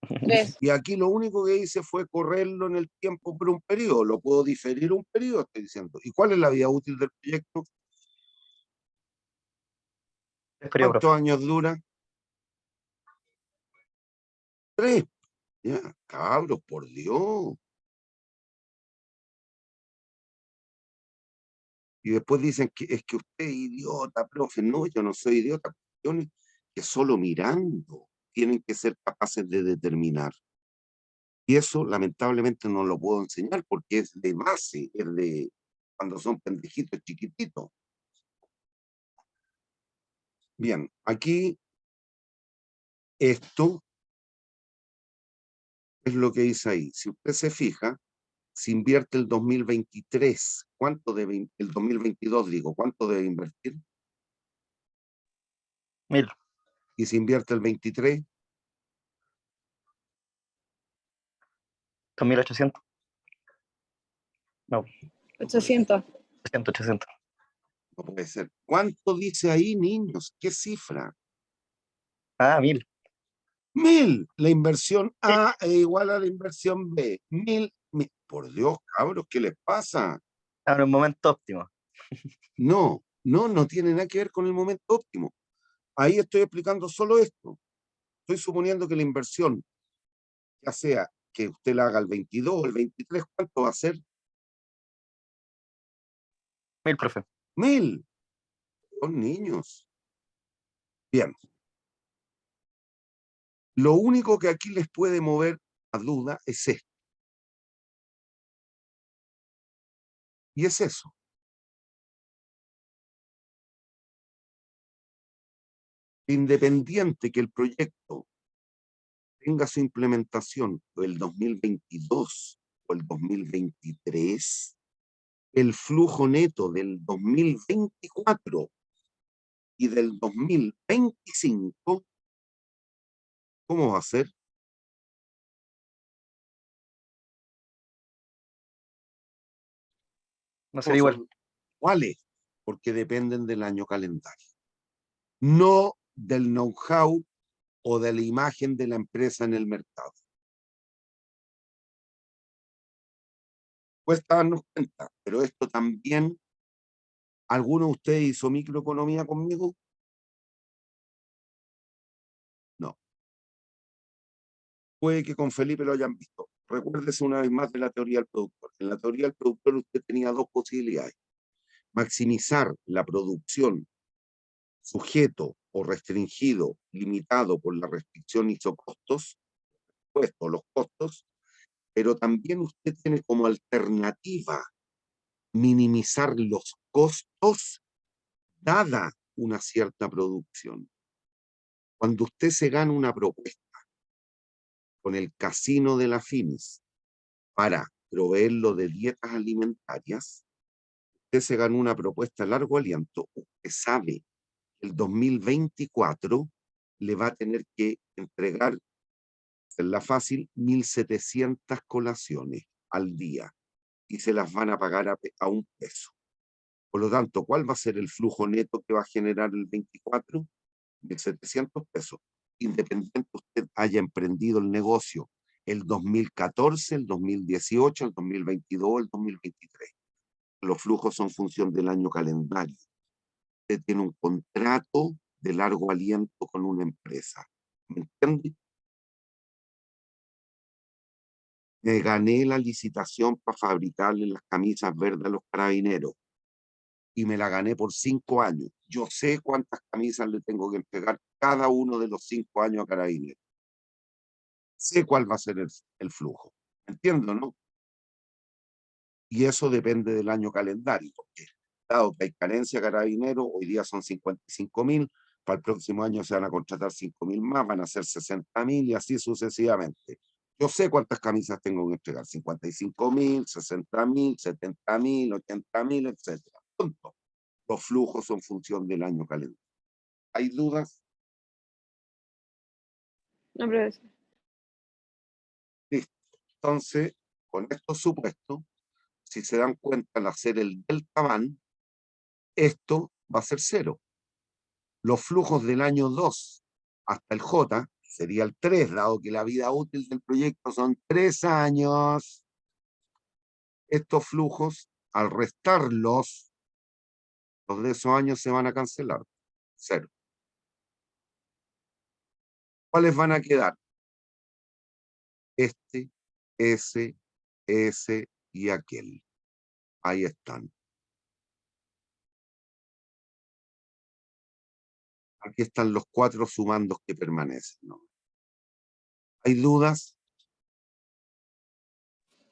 3. Y aquí lo único que hice fue correrlo en el tiempo por un periodo. Lo puedo diferir un periodo, estoy diciendo. ¿Y cuál es la vida útil del proyecto? 3 periodos, ¿Cuántos años dura? 3. Ya, cabros, por Dios. Y después dicen que es que usted es idiota, profe. No, yo no soy idiota. Cuestiones que solo mirando tienen que ser capaces de determinar. Y eso lamentablemente no lo puedo enseñar porque es de base, es de cuando son pendejitos chiquititos. Bien, aquí esto es lo que dice ahí. Si usted se fija, si invierte el 2023, ¿cuánto debe, el 2022 digo, cuánto debe invertir? 1000. Y si invierte el 23, 2800. No, 800. 800. no puede ser. ¿Cuánto dice ahí, niños? ¿Qué cifra? Ah, 1000. 1000. La inversión A es igual a la inversión B. 1000. Por Dios, cabros, ¿qué les pasa? Ahora en un momento óptimo. No, no tiene nada que ver con el momento óptimo. Ahí estoy explicando solo esto. Estoy suponiendo que la inversión, ya sea que usted la haga el 22 o el 23, ¿cuánto va a ser? 1000, profe. 1000. Son niños. Bien. Lo único que aquí les puede mover a duda es esto. Y es eso. Independiente que el proyecto tenga su implementación el 2022 o el 2023, el flujo neto del 2024 y del 2025, ¿cómo va a ser? No sería igual. ¿Cuáles? Porque dependen del año calendario, no del know-how o de la imagen de la empresa en el mercado. Cuesta darnos cuenta, pero esto también, ¿alguno de ustedes hizo microeconomía conmigo? No. Puede que con Felipe lo hayan visto. Recuérdese una vez más de la teoría del productor. En la teoría del productor usted tenía dos posibilidades. Maximizar la producción sujeto o restringido, limitado por la restricción isocostos, puesto los costos, pero también usted tiene como alternativa minimizar los costos dada una cierta producción. Cuando usted se gana una propuesta con el casino de la Finis para proveerlo de dietas alimentarias, usted se ganó una propuesta a largo aliento, usted sabe que el 2024 le va a tener que entregar, en la fácil, 1700 colaciones al día. y se las van a pagar a 1 peso. Por lo tanto, ¿cuál va a ser el flujo neto que va a generar el 24? De 700 pesos. Independiente usted haya emprendido el negocio el 2014, el 2018, el 2022, el 2023. Los flujos son función del año calendario. Usted tiene un contrato de largo aliento con una empresa. ¿Me entiende? Me gané la licitación para fabricarle las camisas verdes a los carabineros y me la gané por 5 años. Yo sé cuántas camisas le tengo que entregar cada uno de los 5 años a carabineros. Sé cuál va a ser el flujo. ¿Entiendo, no? Y eso depende del año calendario, porque dado que hay carencia de carabineros, hoy día son 55.000, para el próximo año se van a contratar 5.000 más, van a ser 60.000 y así sucesivamente. Yo sé cuántas camisas tengo que entregar, 55.000, 60.000, 70.000, 80.000, etc. Punto. Los flujos son función del año calendario. ¿Hay dudas? No, profesor. Listo. Entonces, con estos supuestos, si se dan cuenta al hacer el delta van, esto va a ser 0. Los flujos del año 2 hasta el J sería el 3, dado que la vida útil del proyecto son 3 años. Estos flujos, al restarlos, los de esos años se van a cancelar. 0. ¿Cuáles van a quedar? Este, ese y aquel. Ahí están. Aquí están los 4 sumandos que permanecen, ¿no? ¿Hay dudas?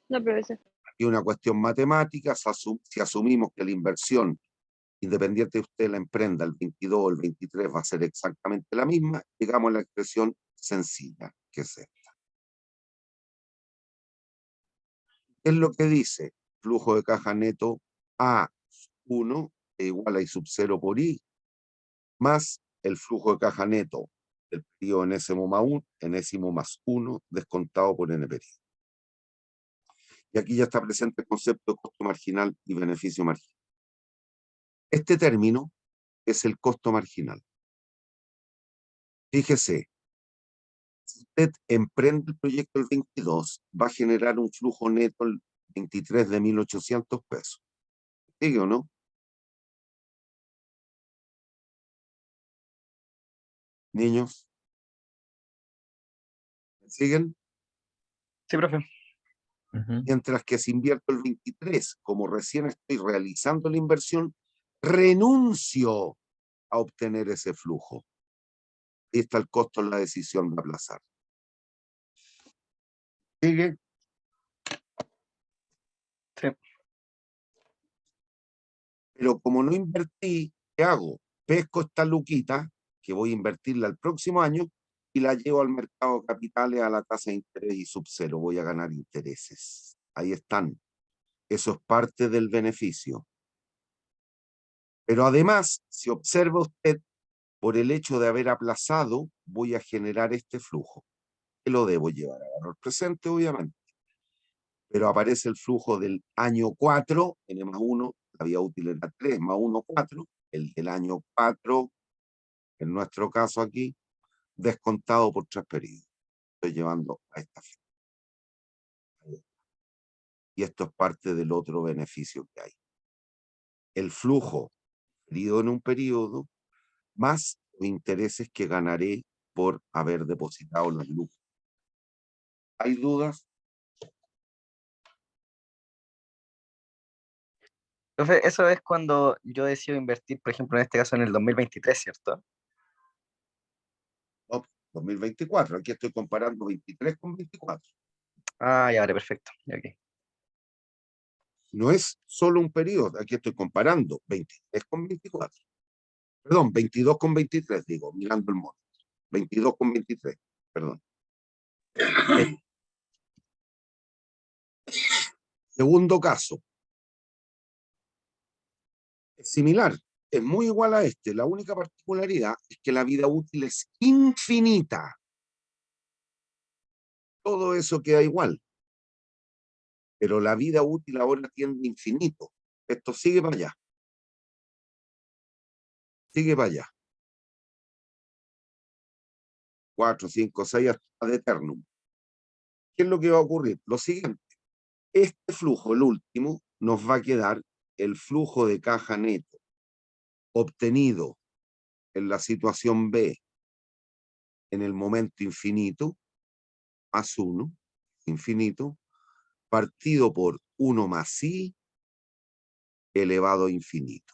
No, profesor. Aquí una cuestión matemática. Si asumimos que la inversión, independiente de usted la emprenda, el 22 o el 23 va a ser exactamente la misma, llegamos a la expresión sencilla, que es esta. ¿Qué es lo que dice? Flujo de caja neto A1 igual a I sub 0 por I, más el flujo de caja neto del periodo enésimo más 1 descontado por n periodo. Y aquí ya está presente el concepto de costo marginal y beneficio marginal. Este término es el costo marginal. Fíjese, si usted emprende el proyecto el 22, va a generar un flujo neto el 23 de 1.800 pesos. ¿Sigue o no? Niños, ¿siguen? Sí, profe. Mientras que si invierto el 23, como recién estoy realizando la inversión, renuncio a obtener ese flujo. Ahí está el costo en la decisión de aplazar. ¿Sigue? Sí. Pero como no invertí, ¿qué hago? Pesco esta luquita, que voy a invertirla el próximo año, y la llevo al mercado de capitales a la tasa de interés y sub 0. Voy a ganar intereses. Ahí están. Eso es parte del beneficio. Pero además, si observa usted, por el hecho de haber aplazado, voy a generar este flujo. Que lo debo llevar a valor presente, obviamente. Pero aparece el flujo del año 4, n más 1, la vía útil era 3, más 1, 4. El del año 4, en nuestro caso aquí, descontado por 3 periodos. Estoy llevando a esta fecha. Y esto es parte del otro beneficio que hay. El flujo periodo en un periodo, más los intereses que ganaré por haber depositado los lucros. ¿Hay dudas? Profe, eso es cuando yo decido invertir, por ejemplo, en este caso en el 2023, ¿cierto? No, 2024. Aquí estoy comparando 23 con 24. Ah, ya, vale, perfecto. Ya, ok. No es solo un periodo. Aquí estoy comparando 23 con 24. Perdón, 22 con 23, digo, mirando el modo. 22 con 23, perdón. Segundo caso. Es similar, es muy igual a este. La única particularidad es que la vida útil es infinita. Todo eso queda igual. pero la vida útil ahora tiende a infinito. Esto sigue para allá. Sigue para allá. 4, 5, 6 hasta ad eternum. ¿Qué es lo que va a ocurrir? Lo siguiente. Este flujo, el último, nos va a quedar el flujo de caja neto obtenido en la situación B en el momento infinito, más 1, infinito, partido por 1 más I elevado a infinito.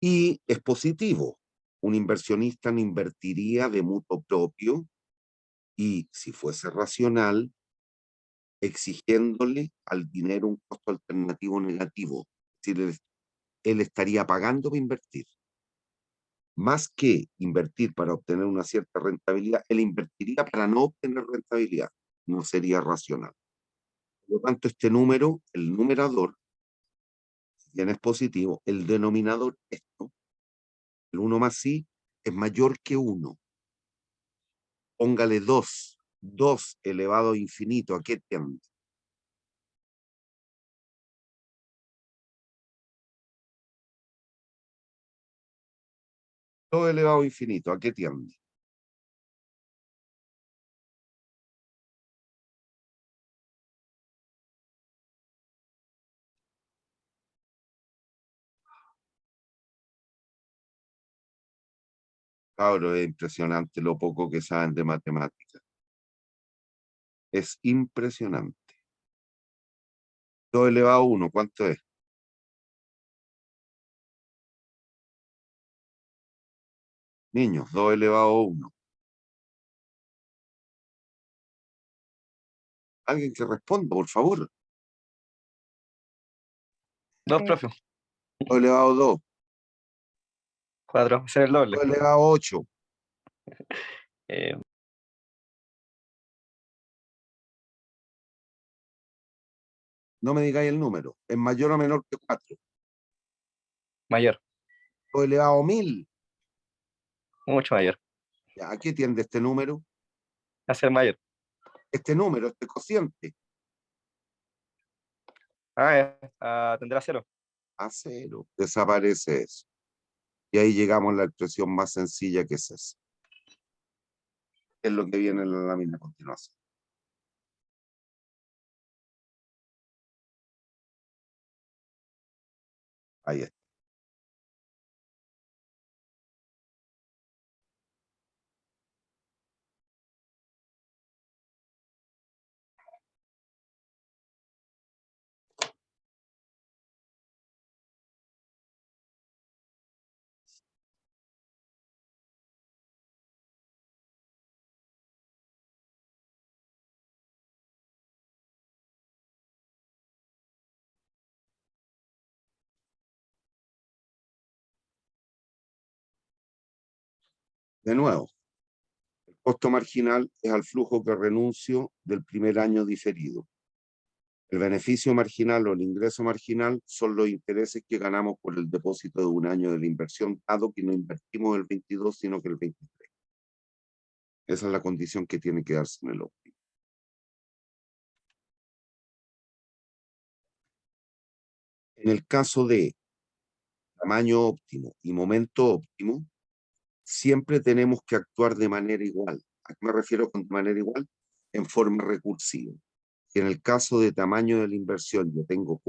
Y es positivo. Un inversionista no invertiría de mutuo propio y, si fuese racional, exigiéndole al dinero un costo alternativo negativo. Es decir, él estaría pagando para invertir. Más que invertir para obtener una cierta rentabilidad, él invertiría para no obtener rentabilidad. No sería racional. Por lo tanto, este número, el numerador, si bien es positivo, el denominador, esto, el 1 más I, es mayor que 1. Póngale 2. 2 elevado a infinito, ¿a qué tiende? 2 elevado a infinito, ¿a qué tiende? Cabro, es impresionante lo poco que saben de matemáticas. Es impresionante. 2 elevado a 1, ¿cuánto es? Niños, 2 elevado a 1. Alguien que responda, por favor. 2, profe. 2 elevado a 2. 4, ser el doble. 2 elevado a 8. Eh, No me digáis el número. ¿Es mayor o menor que 4? mayor, 2 elevado a 1000. mucho mayor. ¿Ya? ¿A qué tiende este número? A ser mayor. Este número, este cociente. Tendrá 0. A 0. Desaparece eso. Y ahí llegamos a la expresión más sencilla que es esa. Es lo que viene en la lámina a continuación. Ahí está. De nuevo, el costo marginal es al flujo que renuncio del primer año diferido. El beneficio marginal o el ingreso marginal son los intereses que ganamos por el depósito de un año de la inversión, dado que no invertimos el 22, sino que el 23. Esa es la condición que tiene que darse en el óptimo. En el caso de tamaño óptimo y momento óptimo, siempre tenemos que actuar de manera igual. ¿A qué me refiero con de manera igual? En forma recursiva. Si en el caso de tamaño de la inversión yo tengo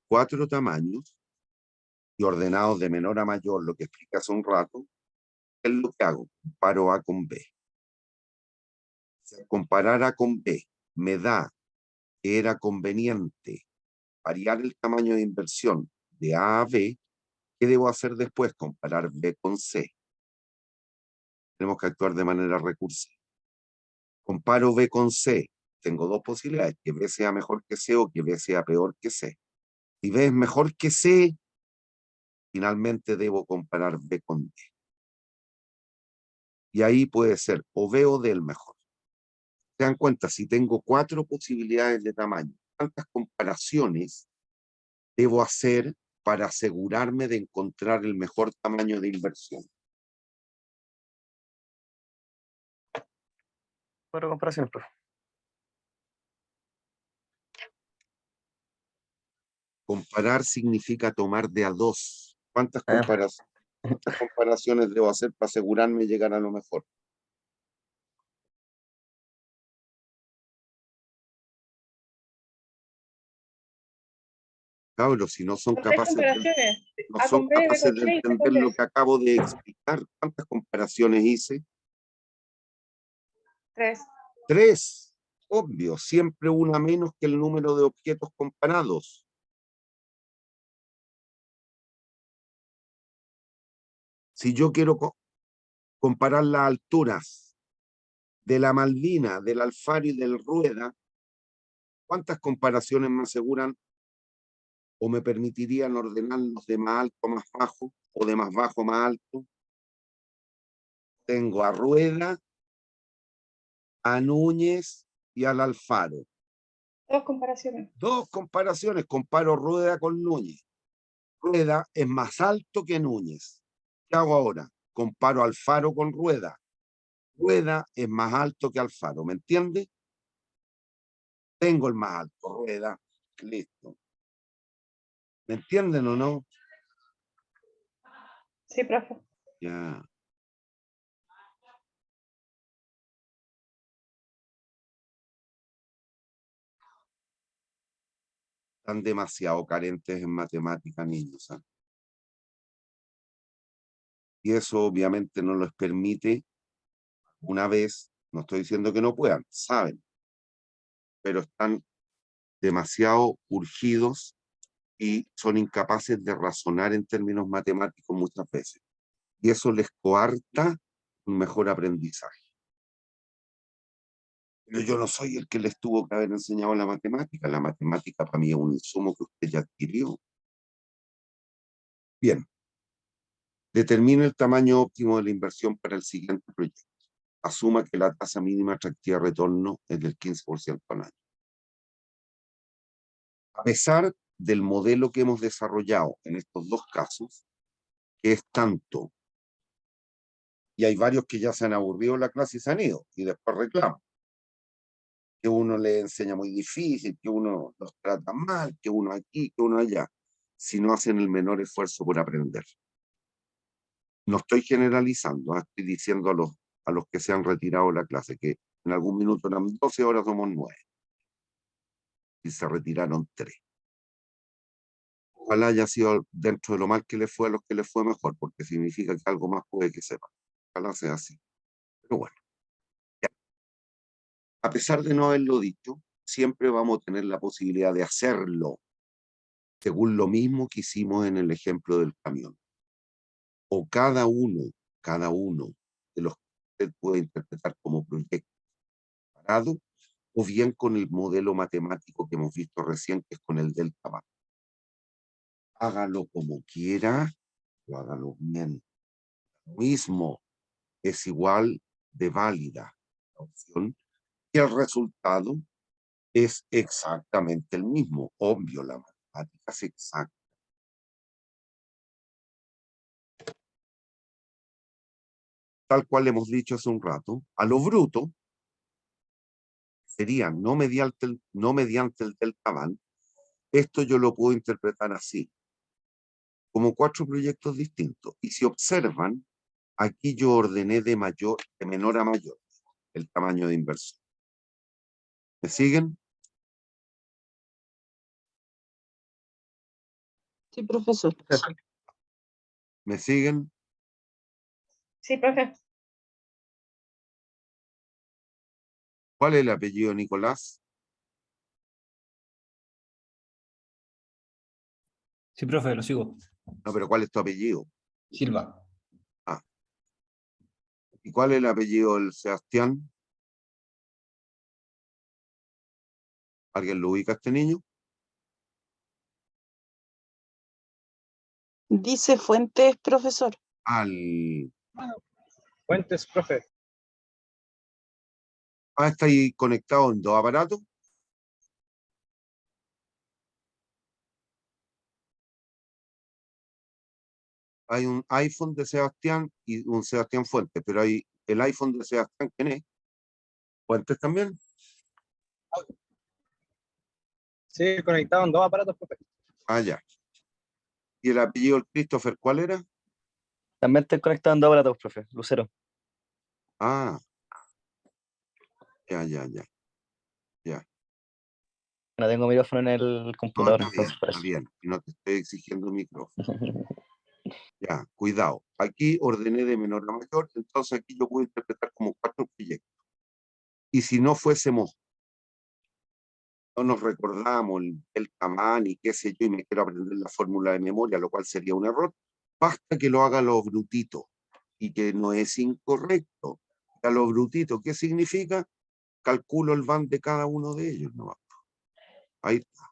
4 tamaños y ordenados de menor a mayor, lo que expliqué hace un rato, ¿qué es lo que hago? Comparo A con B. Si al comparar A con B me da que era conveniente variar el tamaño de inversión de A a B, ¿qué debo hacer después? Comparar B con C. Tenemos que actuar de manera recursiva. Comparo B con C. Tengo dos posibilidades, que B sea mejor que C o que B sea peor que C. Si B es mejor que C, finalmente debo comparar B con D. Y ahí puede ser o B o D el mejor. Se dan cuenta, si tengo 4 posibilidades de tamaño, ¿cuántas comparaciones debo hacer para asegurarme de encontrar el mejor tamaño de inversión? 4 comparaciones, profe. Comparar significa tomar de a dos. ¿Cuántas Ah. comparaciones debo hacer para asegurarme de llegar a lo mejor? Cabros, si no son Tres capaces de, comparaciones. no A son con B, B capaces con de C y C con entender D. lo que acabo de explicar. ¿Cuántas comparaciones hice? 3. 3. Obvio, siempre una menos que el número de objetos comparados. Si yo quiero comparar las alturas de la Malvina, del Alfaro y del Rueda, ¿cuántas comparaciones me aseguran o me permitirían ordenarlos de más alto a más bajo o de más bajo a más alto? Tengo a Rueda, a Núñez y al Alfaro. 2 comparaciones. 2 comparaciones, comparo Rueda con Núñez. Rueda es más alto que Núñez. ¿Qué hago ahora? Comparo Alfaro con Rueda. Rueda es más alto que Alfaro, ¿me entiende? Tengo el más alto, Rueda, listo. ¿Me entienden o no? Sí, profe. Ya. Están demasiado carentes en matemática, niños, ¿sabes? Y eso obviamente no les permite, una vez, no estoy diciendo que no puedan, saben, pero están demasiado urgidos y son incapaces de razonar en términos matemáticos muchas veces. Y eso les coarta un mejor aprendizaje. Pero yo no soy el que les tuvo que haber enseñado la matemática. La matemática para mí es un insumo que usted ya adquirió. Bien. Determine el tamaño óptimo de la inversión para el siguiente proyecto. Asuma que la tasa mínima atractiva de retorno es del 15% al año. A pesar del modelo que hemos desarrollado en estos dos casos, que es tanto, y hay varios que ya se han aburrido de la clase y se han ido, y después reclaman, que uno le enseña muy difícil, que uno los trata mal, que uno aquí, que uno allá, si no hacen el menor esfuerzo por aprender. No estoy generalizando, estoy diciendo a los que se han retirado de la clase, que en algún minuto eran 12 horas, somos 9. Y se retiraron 3. Ojalá haya sido dentro de lo mal que les fue a los que les fue mejor, porque significa que algo más puede que sepan. Ojalá sea así. Pero bueno, ya. A pesar de no haberlo dicho, siempre vamos a tener la posibilidad de hacerlo, según lo mismo que hicimos en el ejemplo del camión. O cada uno de los que usted puede interpretar como proyecto parado, o bien con el modelo matemático que hemos visto recién, que es con el delta bar. Hágalo como quiera, o hágalo bien. Lo mismo es igual de válida la opción y el resultado es exactamente el mismo. Obvio, la matemática es exacta. Tal cual hemos dicho hace un rato, a lo bruto sería no mediante el delta van. Esto yo lo puedo interpretar así, como 4 proyectos distintos. Y si observan, aquí yo ordené de menor a mayor el tamaño de inversión. ¿Me siguen? Sí, profesor. ¿Me siguen? Sí, profe. ¿Cuál es el apellido, Nicolás? Sí, profe, lo sigo. No, pero ¿cuál es tu apellido? Silva. Ah. ¿Y cuál es el apellido del Sebastián? ¿Alguien lo ubica a este niño? Dice Fuentes, profesor. Al... Fuentes, profe. Ah, está ahí conectado en 2 aparatos. Hay un iPhone de Sebastián y un Sebastián Fuentes, pero hay el iPhone de Sebastián, ¿quién es? ¿Fuentes también? Sí, conectado en 2 aparatos, profe. Ah, ya. ¿Y el apellido del Christopher cuál era? También estoy conectando ahora a todos, profe. Lucero. Ah, ya. No tengo micrófono en el No, computador, entonces por está eso. bien. Y no te estoy exigiendo micrófono. Ya, cuidado. Aquí ordené de menor a mayor, entonces aquí yo puedo interpretar como 4 proyectos. Y si no fuésemos, no nos recordamos el tamaño y qué sé yo, y me quiero aprender la fórmula de memoria, lo cual sería un error, basta que lo haga lo brutito y que no es incorrecto. A lo brutito, ¿qué significa? Calculo el van de cada uno de ellos. ¿No? Ahí está.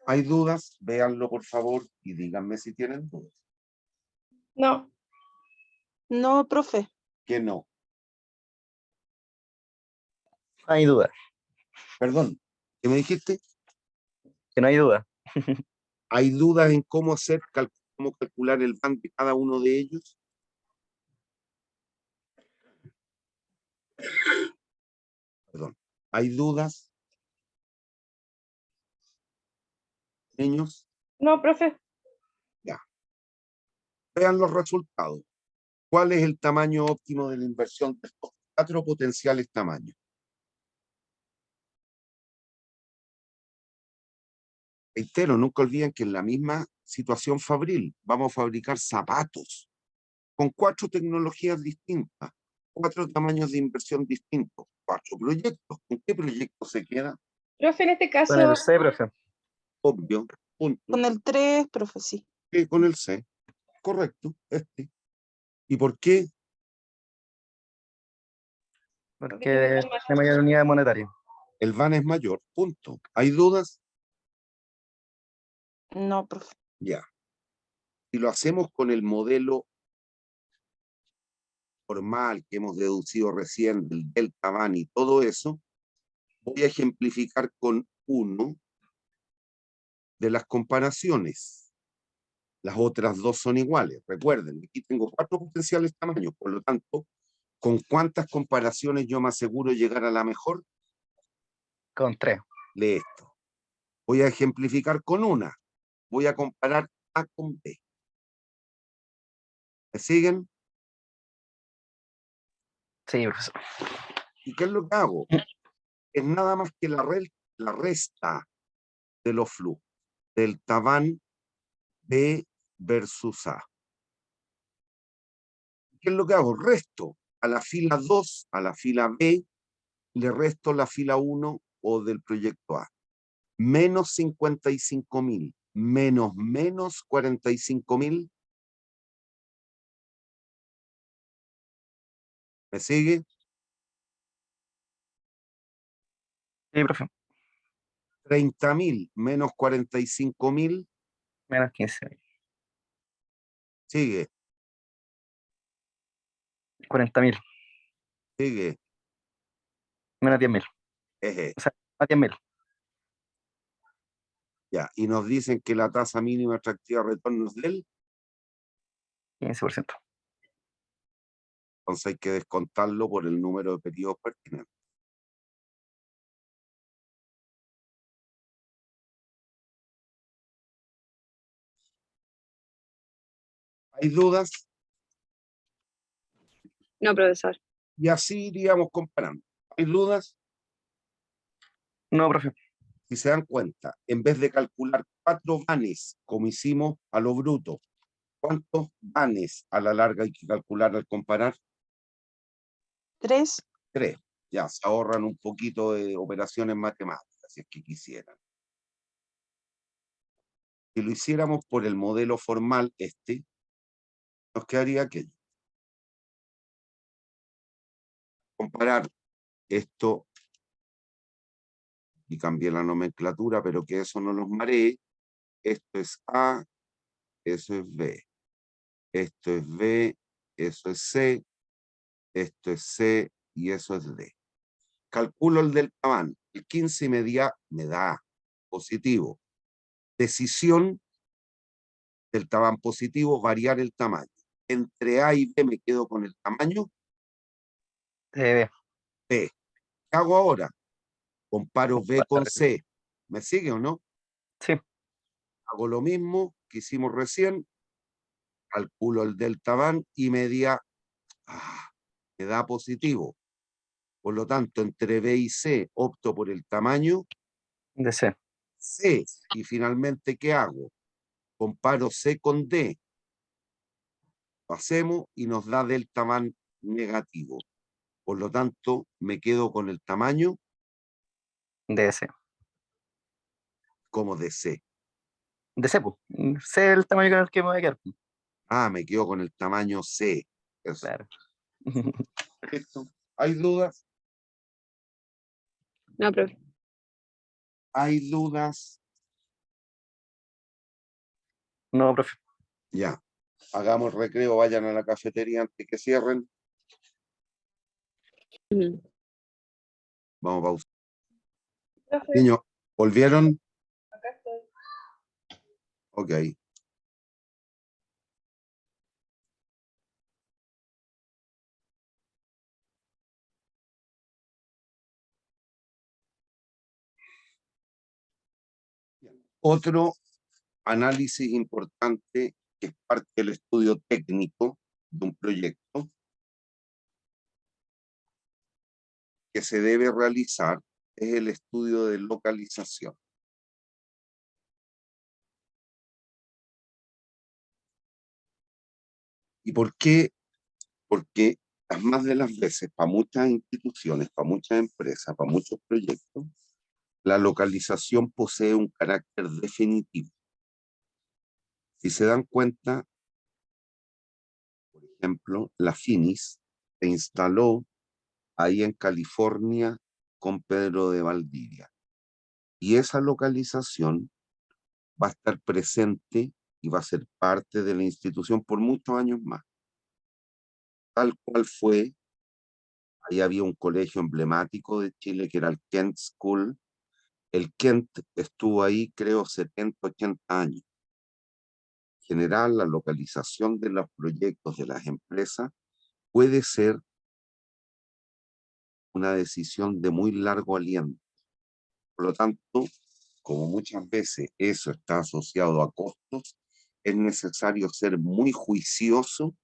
¿Hay dudas? Véanlo por favor y díganme si tienen dudas. No, No, profe. Que no. No hay duda. Perdón, ¿qué me dijiste? Que no hay duda. ¿Hay dudas en cómo hacer, cómo calcular el van de cada uno de ellos? Perdón. ¿Hay dudas? Niños, no, profe. vean los resultados. ¿Cuál es el tamaño óptimo de la inversión de estos 4 potenciales tamaños? Reitero, nunca olviden que en la misma situación fabril vamos a fabricar zapatos con 4 tecnologías distintas, 4 tamaños de inversión distintos, 4 proyectos. ¿Con qué proyecto se queda? Profe, en este Con el caso, C, profe. Obvio, punto. Con el 3, profe, sí. Con el C, correcto, este. ¿Y por qué? Porque es de mayor unidad monetaria. El van es mayor, punto. ¿Hay dudas? No, profe. Ya. Si lo hacemos con el modelo formal que hemos deducido recién, del delta van y todo eso, voy a ejemplificar con uno de las comparaciones. Las otras 2 son iguales. Recuerden, aquí tengo 4 potenciales tamaños, por lo tanto, ¿con cuántas comparaciones yo me aseguro llegar a la mejor? Con 3. Lee esto. Voy a ejemplificar con una. Voy a comparar A con B. ¿Me siguen? Sí, profesor. ¿Y qué es lo que hago? Es nada más que la resta de los flujos del tabán B versus A. ¿Qué es lo que hago? Resto a la fila 2, a la fila B, le resto la fila 1 o del proyecto A. Menos 55.000, menos 45.000. ¿Me sigue? Sí, profe. 30.000 menos 45.000. Menos 15.000. Sigue, 40.000. sigue. Menos 10.000. Eje. O sea, más 10.000. Ya, y nos dicen que la tasa mínima atractiva de retorno es del, 15%. entonces hay que descontarlo por el número de periodos pertinentes. ¿Hay dudas? No, profesor. Y así iríamos comparando. ¿Hay dudas? No, profe. Si se dan cuenta, en vez de calcular 4 vanes, como hicimos a lo bruto, ¿cuántos vanes a la larga hay que calcular al comparar? 3. 3. Ya, se ahorran un poquito de operaciones matemáticas, si es que quisieran. Si lo hiciéramos por el modelo formal, nos quedaría aquello. Comparar esto, y cambié la nomenclatura, pero que eso no los maree. Esto es A, eso es B. Esto es B, eso es C, esto es C y eso es D. Calculo el del tabán. El 15 me da positivo. Decisión del tabán positivo, variar el tamaño. Entre A y B me quedo con el tamaño B. B. ¿Qué hago ahora? Comparo B con C. ¿Me sigue o no? Sí, Hago lo mismo que hicimos recién, calculo el delta van y me da positivo. Por lo tanto, entre B y C opto por el tamaño de C. C. Y finalmente, ¿qué hago? Comparo C con D. Lo hacemos y nos da delta van negativo. Por lo tanto, me quedo con el tamaño De C. como de C. De C, pues. C es el tamaño con el que me voy a quedar. Me quedo con el tamaño C. Eso. Claro. ¿Listo? ¿Hay dudas? No, profe. ¿Hay dudas? No, profe. Ya. Hagamos recreo, vayan a la cafetería antes que cierren. Ujú. Vamos a pausar. Profe, Niños, ¿volvieron? acá estoy. Ok. Otro análisis importante que es parte del estudio técnico de un proyecto que se debe realizar es el estudio de localización. ¿Y por qué? Porque las más de las veces, para muchas instituciones, para muchas empresas, para muchos proyectos, la localización posee un carácter definitivo. Si se dan cuenta, por ejemplo, la Finis se instaló ahí en California con Pedro de Valdivia. Y esa localización va a estar presente y va a ser parte de la institución por muchos años más. Tal cual fue, ahí había un colegio emblemático de Chile que era el Kent School. El Kent estuvo ahí, creo, 70, 80 años. En general, la localización de los proyectos de las empresas puede ser una decisión de muy largo aliento. Por lo tanto, como muchas veces eso está asociado a costos, es necesario ser muy juicioso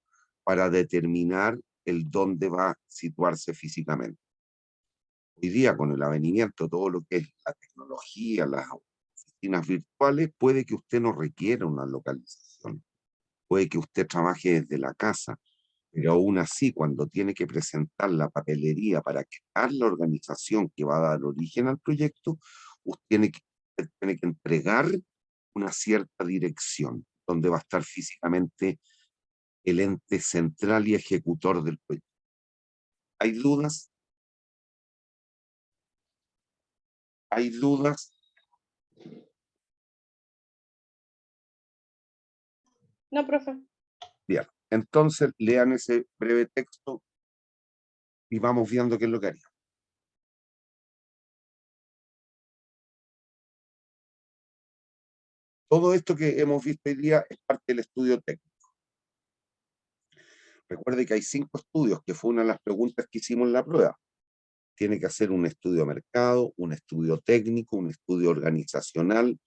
para determinar el dónde va a situarse físicamente. Hoy día, con el avenimiento de todo lo que es la tecnología, las oficinas virtuales, puede que usted no requiera una localización, puede que usted trabaje desde la casa, pero aún así, cuando tiene que presentar la papelería para crear la organización que va a dar origen al proyecto, usted tiene que entregar una cierta dirección, donde va a estar físicamente el ente central y ejecutor del proyecto. ¿Hay dudas? ¿Hay dudas? No, profe. Bien, entonces lean ese breve texto y vamos viendo qué es lo que haría. Todo esto que hemos visto hoy día es parte del estudio técnico. Recuerde que hay 5 estudios, que fue una de las preguntas que hicimos en la prueba. Tiene que hacer un estudio de mercado, un estudio técnico, un estudio organizacional,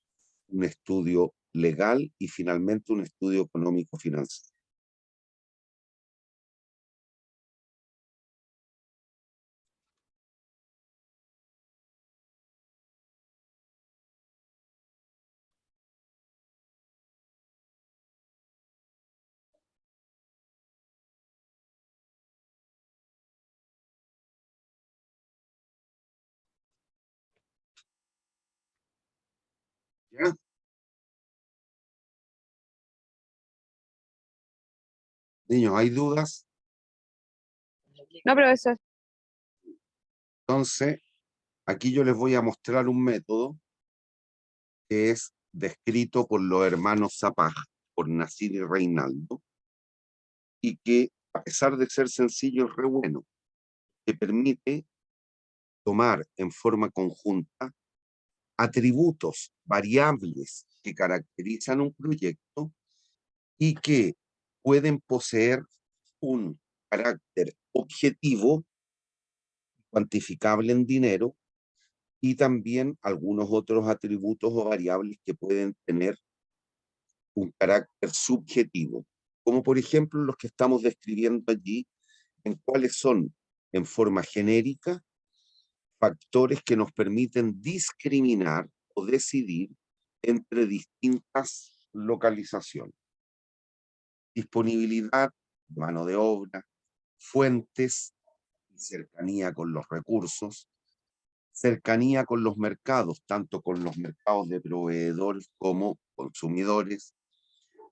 un estudio legal y finalmente un estudio económico financiero. ¿Ya? Niños, ¿hay dudas? No, profesor. Entonces, aquí yo les voy a mostrar un método que es descrito por los hermanos Zapag, por Nasir y Reinaldo, y que, a pesar de ser sencillo, es re bueno, que permite tomar en forma conjunta atributos, variables que caracterizan un proyecto y que pueden poseer un carácter objetivo, cuantificable en dinero, y también algunos otros atributos o variables que pueden tener un carácter subjetivo, como por ejemplo los que estamos describiendo allí, en cuáles son, en forma genérica, factores que nos permiten discriminar o decidir entre distintas localizaciones. Disponibilidad, mano de obra, fuentes y cercanía con los recursos, cercanía con los mercados, tanto con los mercados de proveedores como consumidores,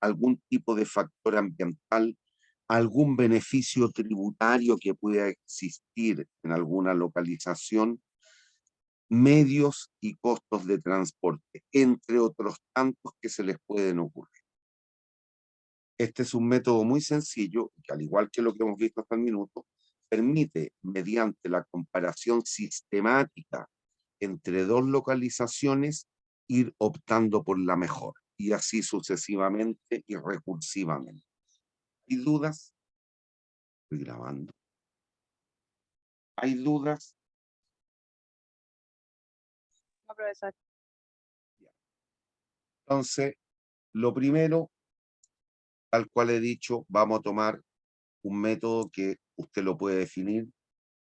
algún tipo de factor ambiental, algún beneficio tributario que pueda existir en alguna localización, medios y costos de transporte, entre otros tantos que se les pueden ocurrir. Este es un método muy sencillo, que al igual que lo que hemos visto hasta el minuto, permite, mediante la comparación sistemática entre dos localizaciones, ir optando por la mejor, y así sucesivamente y recursivamente. ¿Hay dudas? Estoy grabando. ¿Hay dudas? No, profesor. Entonces, lo primero, tal cual he dicho, vamos a tomar un método que usted lo puede definir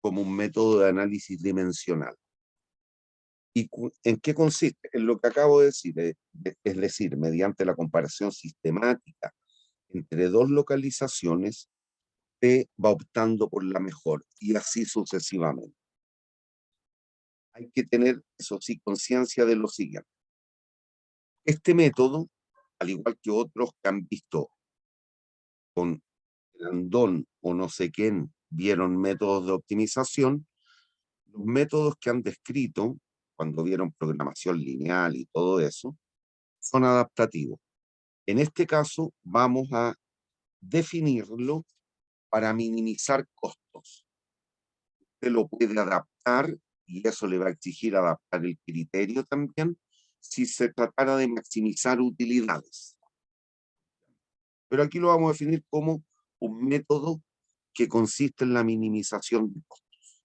como un método de análisis dimensional. ¿Y en qué consiste? En lo que acabo de decir, es decir, mediante la comparación sistemática entre dos localizaciones, usted va optando por la mejor, y así sucesivamente. Hay que tener, eso sí, conciencia de lo siguiente. Este método, al igual que otros que han visto con Grandón o no sé quién, vieron métodos de optimización, los métodos que han descrito, cuando vieron programación lineal y todo eso, son adaptativos. En este caso, vamos a definirlo para minimizar costos. Usted lo puede adaptar, y eso le va a exigir adaptar el criterio también, si se tratara de maximizar utilidades. Pero aquí lo vamos a definir como un método que consiste en la minimización de costos.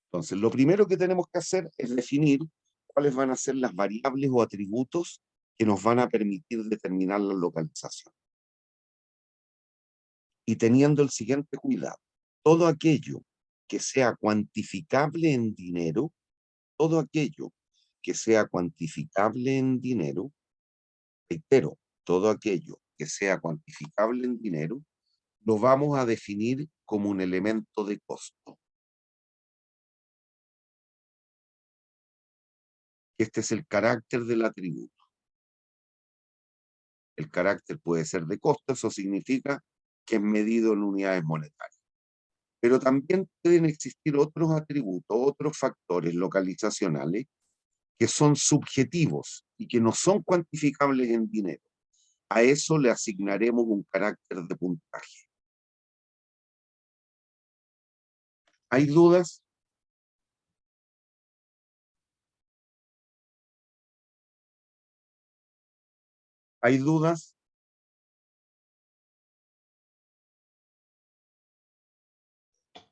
Entonces, lo primero que tenemos que hacer es definir cuáles van a ser las variables o atributos que nos van a permitir determinar la localización. Y teniendo el siguiente cuidado: todo aquello que sea cuantificable en dinero, todo aquello que sea cuantificable en dinero, reitero, todo aquello que sea cuantificable en dinero, lo vamos a definir como un elemento de costo. Este es el carácter del atributo. El carácter puede ser de costo, eso significa que es medido en unidades monetarias. Pero también pueden existir otros atributos, otros factores localizacionales que son subjetivos y que no son cuantificables en dinero. A eso le asignaremos un carácter de puntaje. ¿Hay dudas? ¿Hay dudas?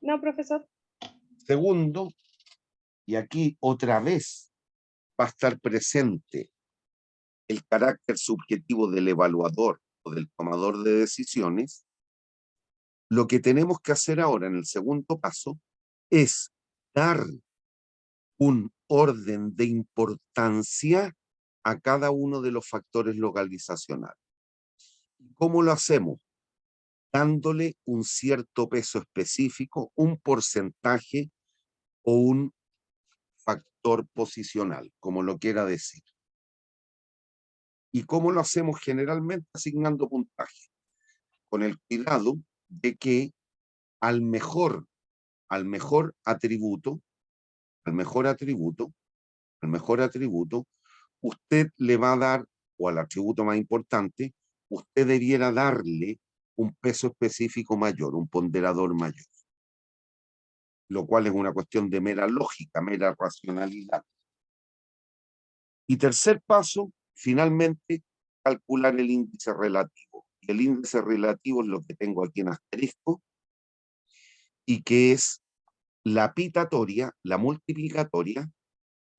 No, profesor. Segundo, y aquí otra vez va a estar presente el carácter subjetivo del evaluador o del tomador de decisiones, lo que tenemos que hacer ahora en el segundo paso es dar un orden de importancia a cada uno de los factores localizacionales. ¿Cómo lo hacemos? Dándole un cierto peso específico, un porcentaje o un factor posicional, como lo quiera decir. ¿Y cómo lo hacemos generalmente? Asignando puntaje, con el cuidado de que al mejor atributo, usted le va a dar, o al atributo más importante, usted debiera darle un peso específico mayor, un ponderador mayor, lo cual es una cuestión de mera lógica, mera racionalidad. Y tercer paso, finalmente, calcular el índice relativo. El índice relativo es lo que tengo aquí en asterisco, y que es la pitatoria, la multiplicatoria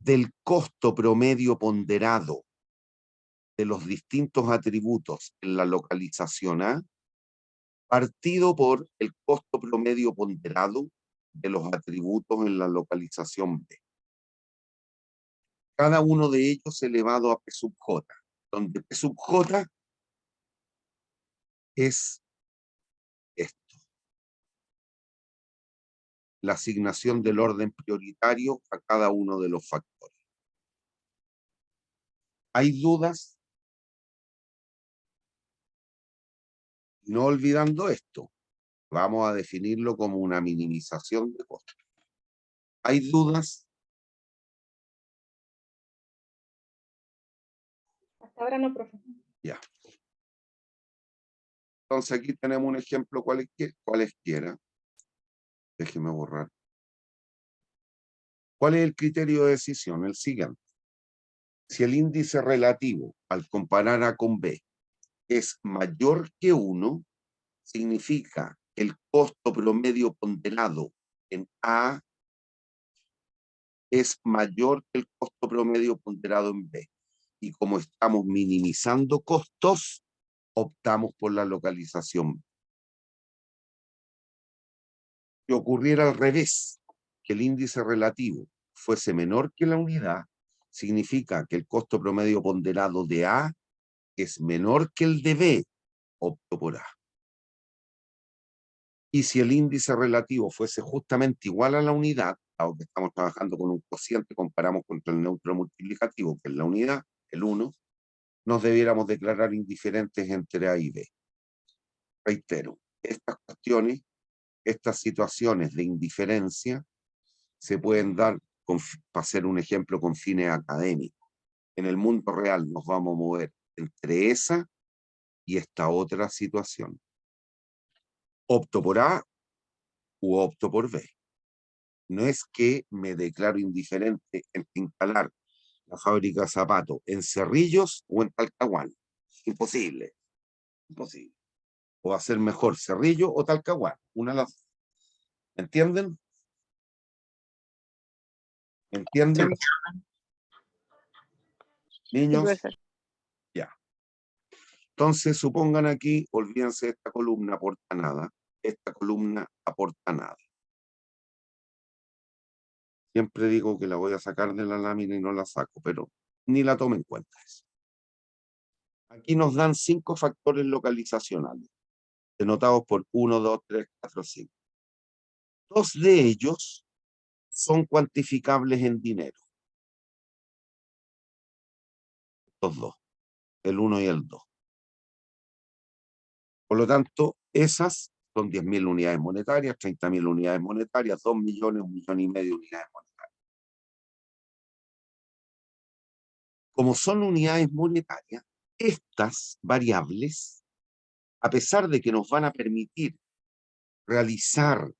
del costo promedio ponderado de los distintos atributos en la localización A, partido por el costo promedio ponderado de los atributos en la localización B. Cada uno de ellos elevado a P sub J, donde P sub J es esto. La asignación del orden prioritario a cada uno de los factores. ¿Hay dudas? No olvidando esto, vamos a definirlo como una minimización de costos. ¿Hay dudas? Hasta ahora no, profe. Ya. Entonces aquí tenemos un ejemplo cualesquiera. Déjeme borrar. ¿Cuál es el criterio de decisión? El siguiente. Si el índice relativo al comparar A con B es mayor que 1, significa que el costo promedio ponderado en A es mayor que el costo promedio ponderado en B. Y como estamos minimizando costos, optamos por la localización. Si ocurriera al revés, que el índice relativo fuese menor que la unidad, significa que el costo promedio ponderado de A es menor que el de B, opto por A. Y si el índice relativo fuese justamente igual a la unidad, aunque estamos trabajando con un cociente, comparamos contra el neutro multiplicativo, que es la unidad, el 1, nos debiéramos declarar indiferentes entre A y B. Reitero, estas cuestiones, estas situaciones de indiferencia se pueden dar, para hacer un ejemplo, con fines académicos. En el mundo real nos vamos a mover entre esa y esta otra situación. Opto por A u opto por B. No es que me declaro indiferente en instalar la fábrica de zapatos en Cerrillos o en Talcahuano. Imposible. Imposible. O va a ser mejor Cerrillo o Talcahuano. Una de las dos. ¿Entienden? ¿Entienden? Sí, Niños, profesor. ya. Entonces, supongan aquí, olvídense, esta columna aporta nada. Esta columna aporta nada. Siempre digo que la voy a sacar de la lámina y no la saco, pero ni la tomen en cuenta eso. Aquí nos dan 5 factores localizacionales, denotados por 1, 2, 3, 4, 5. 2 de ellos son cuantificables en dinero. Los 2, el 1 y el 2. Por lo tanto, esas son 10.000 unidades monetarias, 30.000 unidades monetarias, 2 millones, 1,5 millones de unidades monetarias. Como son unidades monetarias, estas variables, a pesar de que nos van a permitir realizar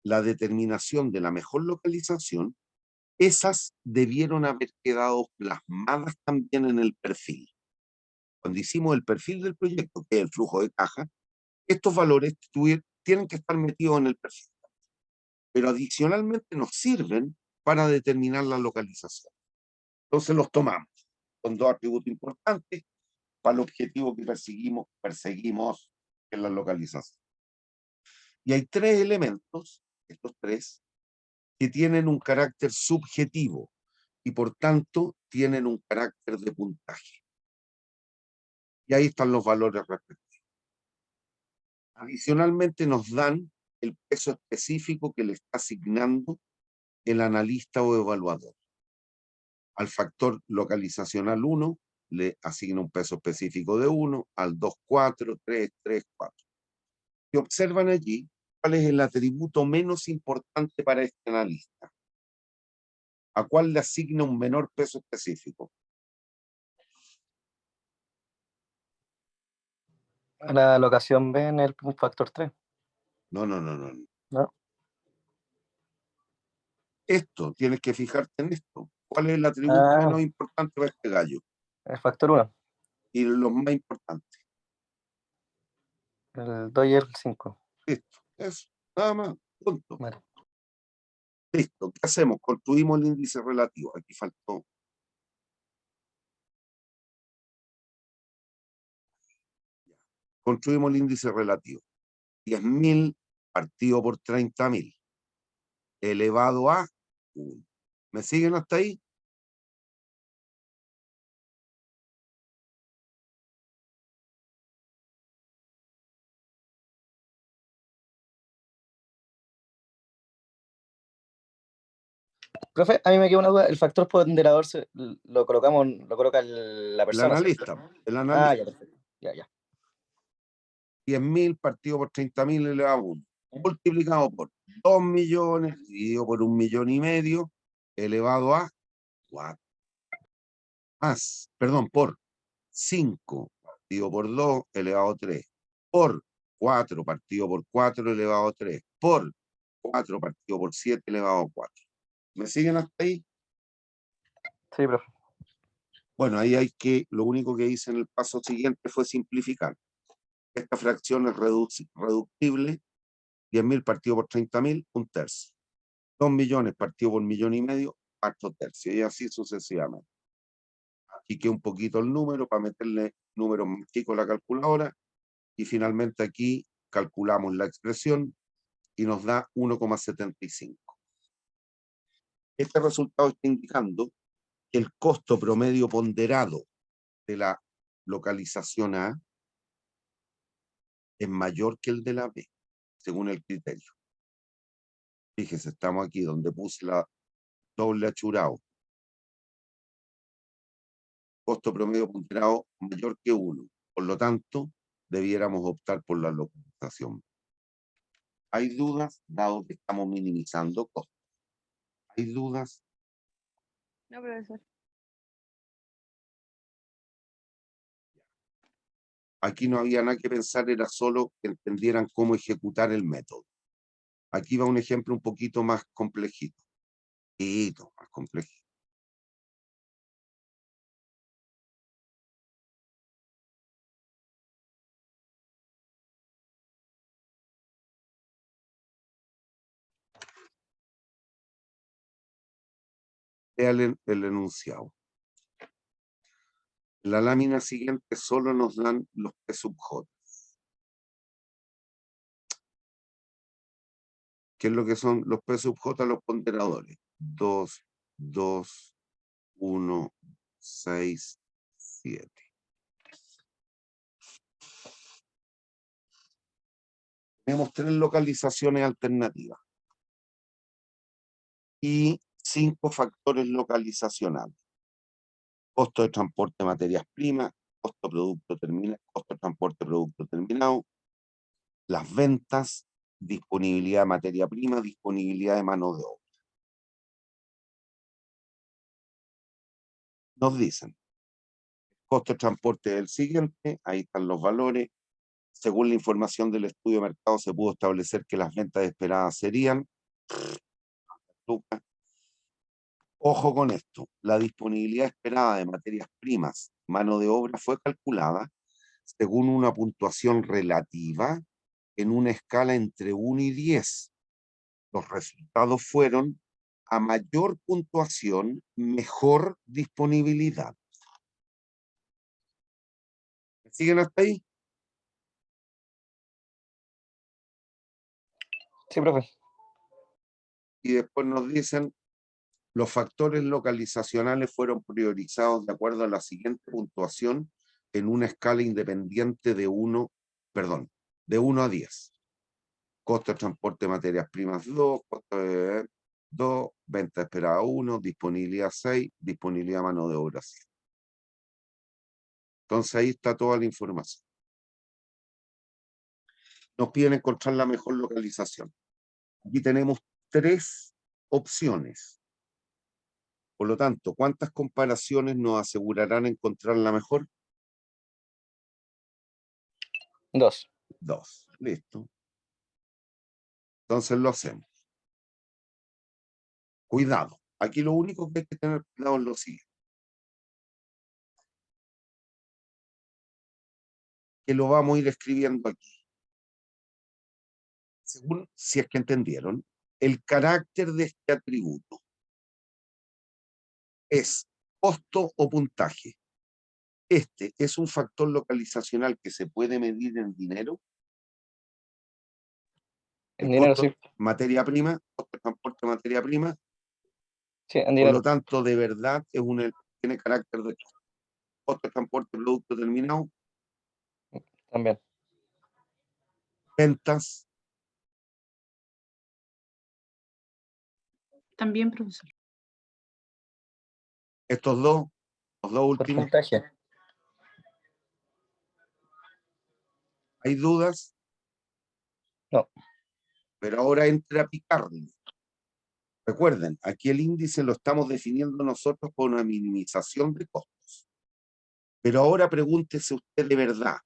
la determinación de la mejor localización, esas debieron haber quedado plasmadas también en el perfil. Cuando hicimos el perfil del proyecto, que es el flujo de caja, estos valores tienen que estar metidos en el perfil. Pero adicionalmente nos sirven para determinar la localización. Entonces los tomamos con 2 atributos importantes para el objetivo que perseguimos en la localización. Y hay 3 elementos, estos 3, que tienen un carácter subjetivo y por tanto tienen un carácter de puntaje. Y ahí están los valores respectivos. Adicionalmente nos dan el peso específico que le está asignando el analista o evaluador. Al factor localizacional 1 le asigna un peso específico de 1, al 2, 4, 3, 3, 4. Y observan allí cuál es el atributo menos importante para este analista. ¿A cuál le asigna un menor peso específico? La locación B en el factor 3. No. ¿No? Esto, tienes que fijarte en esto. ¿Cuál es el atributo menos importante para este gallo? El factor 1. Y los más importantes. El 2 y el 5. Listo. Eso. Nada más. Punto. Vale. Listo, ¿qué hacemos? Construimos el índice relativo. Aquí faltó. Construimos el índice relativo. 10.000 partido por 30.000 elevado a 1. ¿Me siguen hasta ahí? Profe, a mí me queda una duda. El factor ponderador lo coloca la El persona, ¿cierto? analista. El Ah, analista. ya, perfecto. Ya. 10.000 partido por 30.000 elevado a 1. Multiplicado por 2 millones, dividido por 1,5 millones, elevado a 4. Más, perdón, por 5 partido por 2 elevado a 3. Por 4 partido por 4 elevado a 3. Por 4 partido por 7 elevado a 4. ¿Me siguen hasta ahí? Sí, profe. Bueno, ahí hay que, lo único que hice en el paso siguiente fue simplificar. Esta fracción es reductible. 10.000 partido por 30.000, 1/3. 2 millones partido por 1,5 millones, 4/3. Y así sucesivamente. Aquí queda un poquito el número para meterle números más chicos a la calculadora. Y finalmente aquí calculamos la expresión y nos da 1,75. Este resultado está indicando que el costo promedio ponderado de la localización A es mayor que el de la B, según el criterio. Fíjese, estamos aquí donde puse la doble achurado. Costo promedio ponderado mayor que 1. Por lo tanto, debiéramos optar por la localización. ¿Hay dudas, dado que estamos minimizando costos? ¿Hay dudas? No, profesor. Aquí no había nada que pensar, era solo que entendieran cómo ejecutar el método. Aquí va un ejemplo un poquito más complejito. Más complejito. Lea el enunciado. En la lámina siguiente solo nos dan los P sub J. ¿Qué es lo que son los P sub J? Los ponderadores. 2, 2, 1, 6, 7. Tenemos 3 localizaciones alternativas y 5 factores localizacionales. Costo de transporte de materias primas, costo de transporte de producto terminado, las ventas, disponibilidad de materia prima, disponibilidad de mano de obra. Nos dicen, costo de transporte es el siguiente, ahí están los valores. Según la información del estudio de mercado, se pudo establecer que las ventas esperadas serían... Ojo con esto, la disponibilidad esperada de materias primas, mano de obra, fue calculada según una puntuación relativa en una escala entre 1 y 10. Los resultados fueron a mayor puntuación, mejor disponibilidad. ¿Me siguen hasta ahí? Sí, profe. Y después nos dicen, los factores localizacionales fueron priorizados de acuerdo a la siguiente puntuación en una escala independiente de 1 a 10. Costo de transporte de materias primas 2, costo de 2, venta esperada 1, disponibilidad 6, disponibilidad mano de obra 7. Entonces ahí está toda la información. Nos piden encontrar la mejor localización. Aquí tenemos 3 opciones. Por lo tanto, ¿cuántas comparaciones nos asegurarán encontrar la mejor? 2. 2. Listo. Entonces lo hacemos. Cuidado. Aquí lo único que hay que tener cuidado es lo siguiente. Que lo vamos a ir escribiendo aquí. Según, si es que entendieron, El carácter de este atributo es costo o puntaje. Este es un factor localizacional que se puede medir en dinero. En El dinero, costo, sí. materia prima, costo de transporte de materia prima. Sí, en Por dinero. lo tanto, de verdad, tiene carácter de costo. Costo de transporte de producto terminado. También. Ventas. También, profesor. Estos dos, los dos Por últimos. puntaje. ¿Hay dudas? No. Pero ahora entra a picarle. Recuerden, aquí el índice lo estamos definiendo nosotros con una minimización de costos. Pero ahora pregúntese usted de verdad,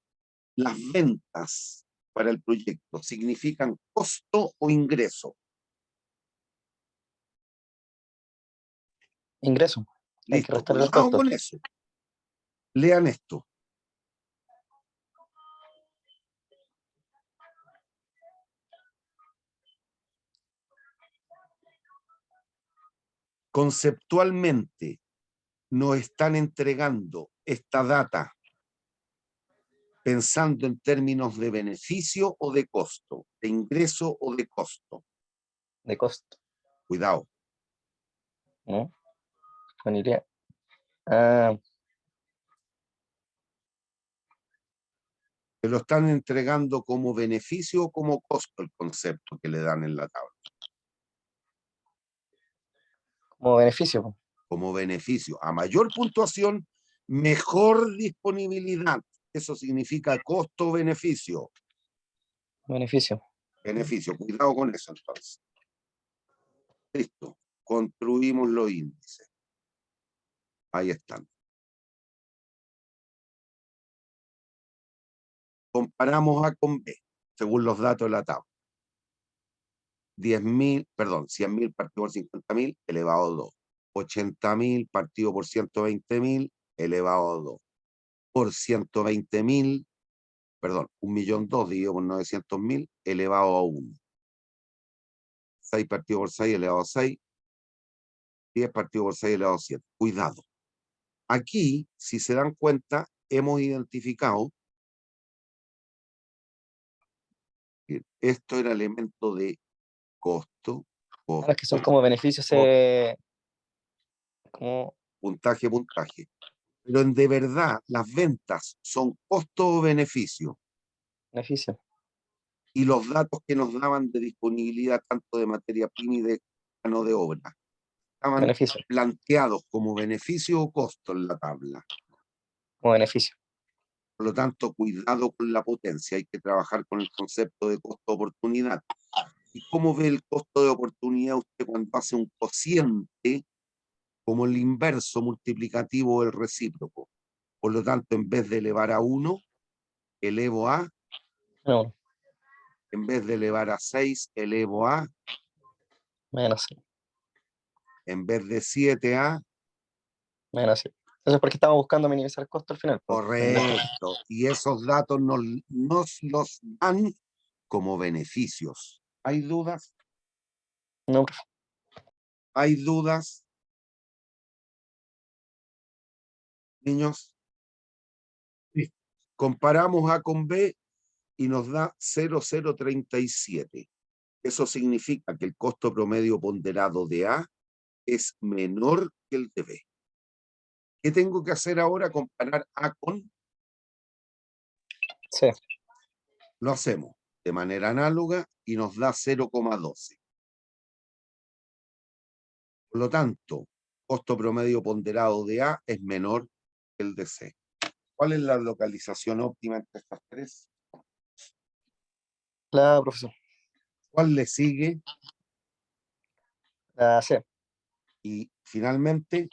¿las ventas para el proyecto significan costo o ingreso? Ingreso. Hay que Listo, restar los cuidado costos. con eso. Lean esto. Conceptualmente nos están entregando esta data pensando en términos de beneficio o de costo, de ingreso o de costo. De costo. Cuidado. ¿No? Con idea. Ah, ¿Se lo están entregando como beneficio o como costo el concepto que le dan en la tabla? como beneficio. Po. Como beneficio. A mayor puntuación, mejor disponibilidad. Eso significa costo-beneficio. Beneficio. Beneficio. Cuidado con eso entonces. Listo. Construimos los índices. Ahí están. Comparamos A con B, según los datos de la tabla. 100.000 partido por 50.000 elevado a 2. 80.000 partido por 120.000 elevado a 2. Por 120.000, 1.200.000 dividido por 900.000 elevado a 1. 6 partido por 6 elevado a 6. 10 partido por 6 elevado a 7. Cuidado. Aquí, si se dan cuenta, hemos identificado que esto era elemento de costo, Ahora que son como beneficios, como puntaje. Pero en de verdad, las ventas son costo o beneficio. beneficio. Y los datos que nos daban de disponibilidad tanto de materia prima y de mano de obra estaban Beneficio. planteados como beneficio o costo en la tabla. Como beneficio. Por lo tanto, cuidado con la potencia. Hay que trabajar con el concepto de costo-oportunidad. ¿Y cómo ve el costo de oportunidad usted cuando hace un cociente como el inverso multiplicativo del recíproco? Por lo tanto, en vez de elevar a 1, elevo a, No, en vez de elevar a 6, elevo a, menos. en vez de 7 a, Menos. Eso es porque estamos buscando minimizar el costo al final. Po. correcto. Y esos datos nos los dan como beneficios. ¿Hay dudas? No, profe. ¿Hay dudas? Niños. Sí. Comparamos A con B y nos da 0,037. Eso significa que el costo promedio ponderado de A es menor que el de B. ¿Qué tengo que hacer ahora? Comparar A con... Sí. Lo hacemos de manera análoga y nos da 0,12. Por lo tanto, costo promedio ponderado de A es menor que el de C. ¿Cuál es la localización óptima entre estas tres? La profesor. ¿Cuál le sigue? La C. Y finalmente,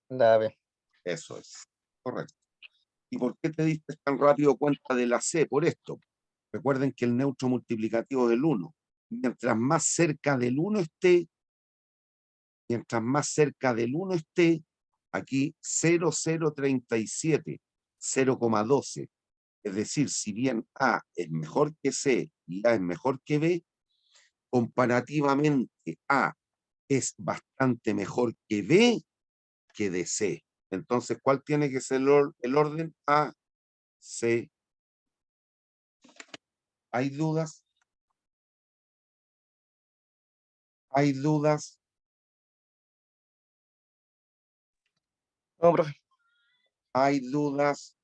La B. eso es. Correcto. ¿Y por qué te diste tan rápido cuenta de la C? Por esto. Recuerden que el neutro multiplicativo es el 1. Mientras más cerca del 1 esté, aquí 0,037, 0,12. Es decir, si bien A es mejor que C y A es mejor que B, comparativamente A es bastante mejor que B que de C. Entonces, ¿cuál tiene que ser el orden? A, C. ¿Hay dudas? ¿Hay dudas? No, profe. ¿Hay dudas?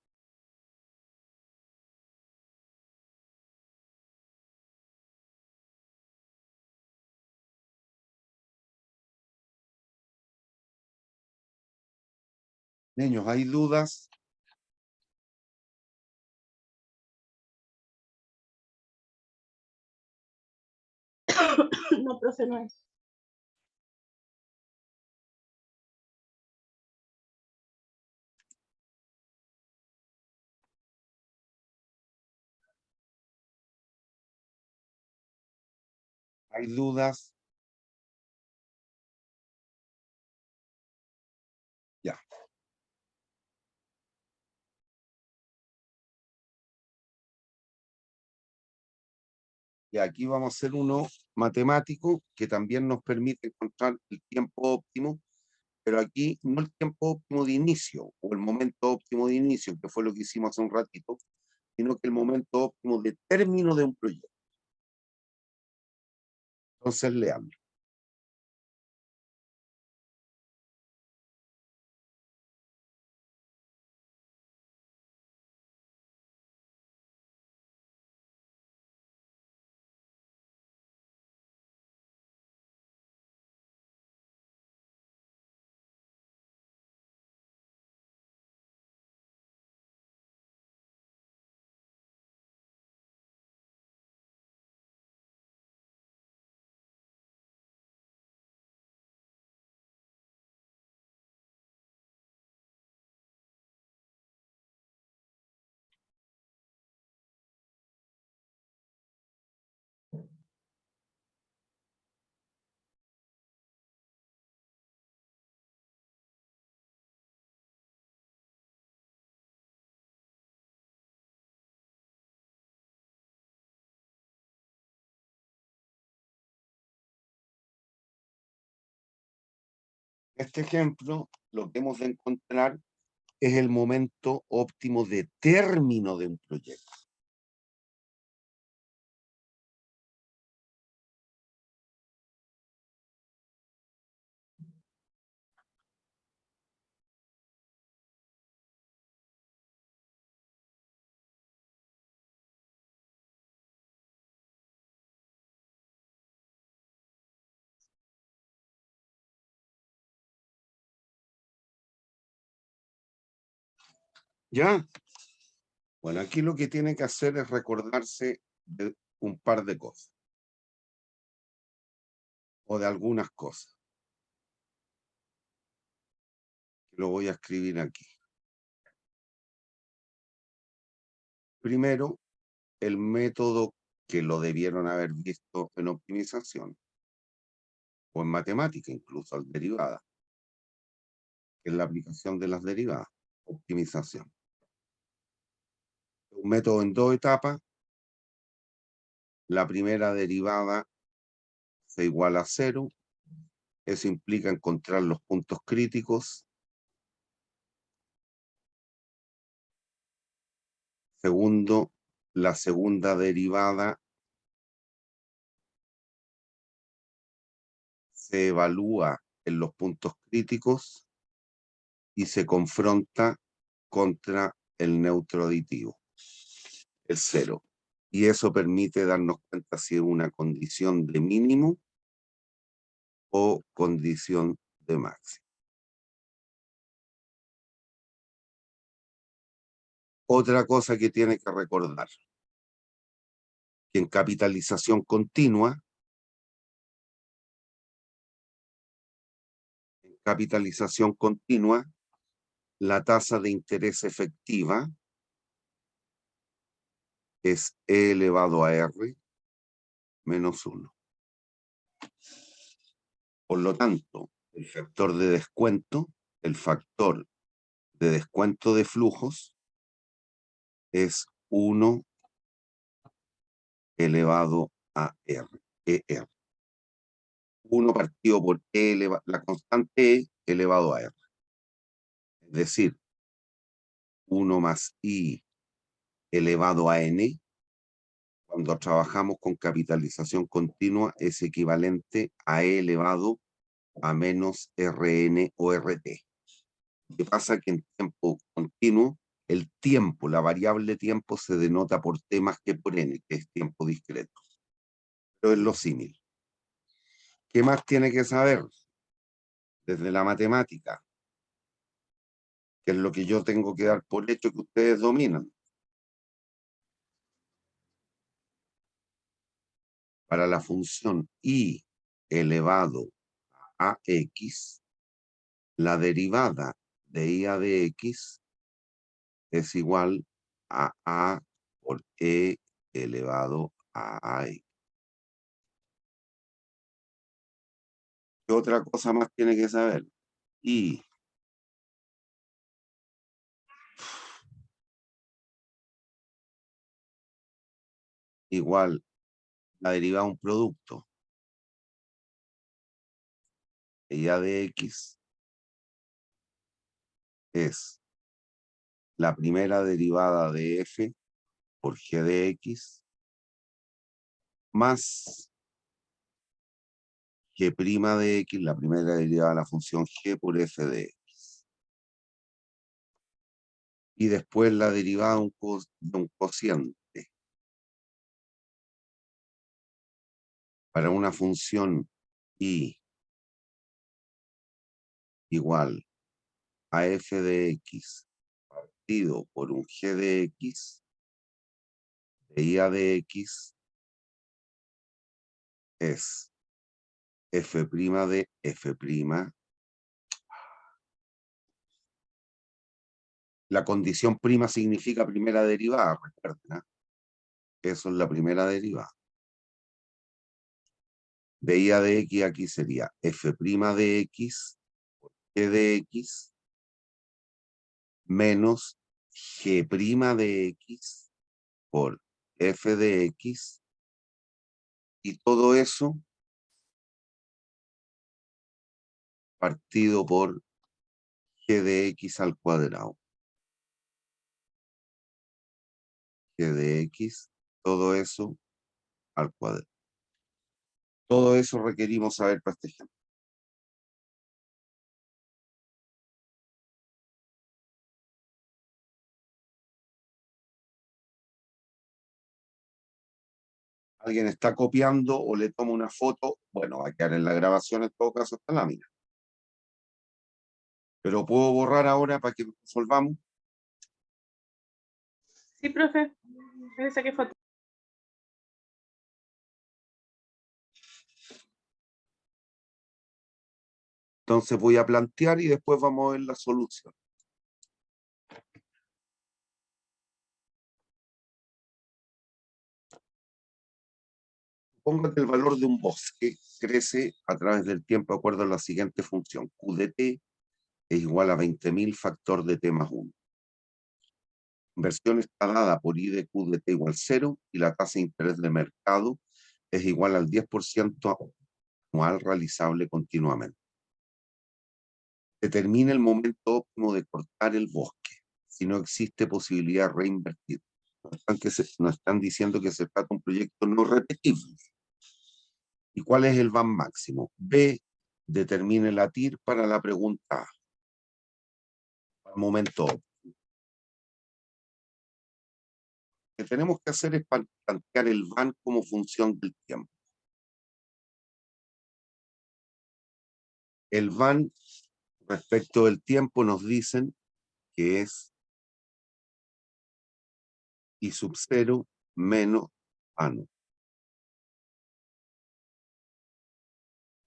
Niños, ¿hay dudas? No, profe, no es. ¿Hay dudas? Ya. Y aquí vamos a hacer uno matemático que también nos permite encontrar el tiempo óptimo, pero aquí no el tiempo óptimo de inicio o el momento óptimo de inicio, que fue lo que hicimos hace un ratito, sino que el momento óptimo de término de un proyecto. Entonces, leamos. Este ejemplo, lo que hemos de encontrar es el momento óptimo de término de un proyecto. ¿Ya? Bueno, aquí lo que tiene que hacer es recordarse de un par de cosas. O de algunas cosas. Lo voy a escribir aquí. Primero, el método que lo debieron haber visto en optimización, o en matemática incluso, al derivada, que es la aplicación de las derivadas, optimización. Un método en 2 etapas. La primera derivada se iguala a 0. Eso implica encontrar los puntos críticos. Segundo, la segunda derivada se evalúa en los puntos críticos y se confronta contra el neutro aditivo, el 0. Y eso permite darnos cuenta si es una condición de mínimo o condición de máximo. Otra cosa que tiene que recordar, que en capitalización continua, la tasa de interés efectiva es E elevado a R menos 1. Por lo tanto, el factor de descuento de flujos es 1 elevado a R, ER. 1 partido por e la constante e elevado a r. Es decir, 1 más i elevado a n, cuando trabajamos con capitalización continua, es equivalente a e elevado a menos rn o rt. Lo que pasa que en tiempo continuo, el tiempo, la variable tiempo, se denota por t más que por n, que es tiempo discreto. Pero es lo símil. ¿Qué más tiene que saber? Desde la matemática, que es lo que yo tengo que dar por hecho que ustedes dominan. Para la función i elevado a x, la derivada de i a de x es igual a por e elevado a x. ¿Qué otra cosa más tiene que saber? I igual la derivada de un producto de i a de x es la primera derivada de f por g de x más g' de x, la primera derivada de la función g por f de x. Y después la derivada de un cociente para una función i igual a f de x partido por un g de x de i a de x es f' de f'. La condición prima significa primera derivada, recuerden, ¿eh? Eso es la primera derivada. De i a de x aquí sería f' de x por g de x menos g' de x por f de x, y todo eso partido por g de x al cuadrado. G de x, todo eso al cuadrado. Todo eso requerimos saber para este ejemplo. ¿Alguien está copiando o le toma una foto? Bueno, va a quedar en la grabación, en todo caso, esta lámina. Pero puedo borrar ahora para que resolvamos. Sí, profe. Me saqué foto. Entonces voy a plantear y después vamos a ver la solución. Suponga que el valor de un bosque crece a través del tiempo de acuerdo a la siguiente función. Q de t es igual a 20.000 factor de t más 1. Inversión está dada por I de Q de t igual 0 y la tasa de interés de mercado es igual al 10% anual realizable continuamente. Determina el momento óptimo de cortar el bosque, si no existe posibilidad de reinvertir. Nos están diciendo que se trata de un proyecto no repetible. ¿Y cuál es el van máximo? B, determine la TIR para la pregunta A. Al momento óptimo. Lo que tenemos que hacer es plantear el van como función del tiempo. El van respecto del tiempo nos dicen que es I sub 0 menos ANO.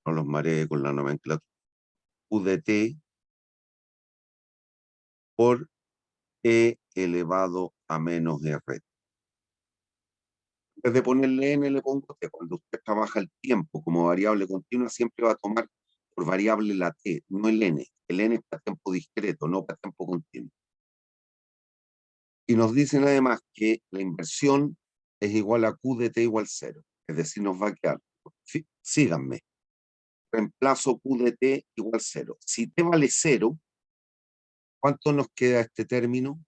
No los mareé con la nomenclatura. U de t por e elevado a menos r. En vez de ponerle n, le pongo t. Cuando usted trabaja el tiempo como variable continua, siempre va a tomar por variable la t, no el n. El n es para tiempo discreto, no para tiempo continuo. Y nos dicen además que la inversión es igual a Q de t igual 0. Es decir, nos va a quedar, síganme, reemplazo Q de t igual 0. Si t vale 0, ¿cuánto nos queda este término?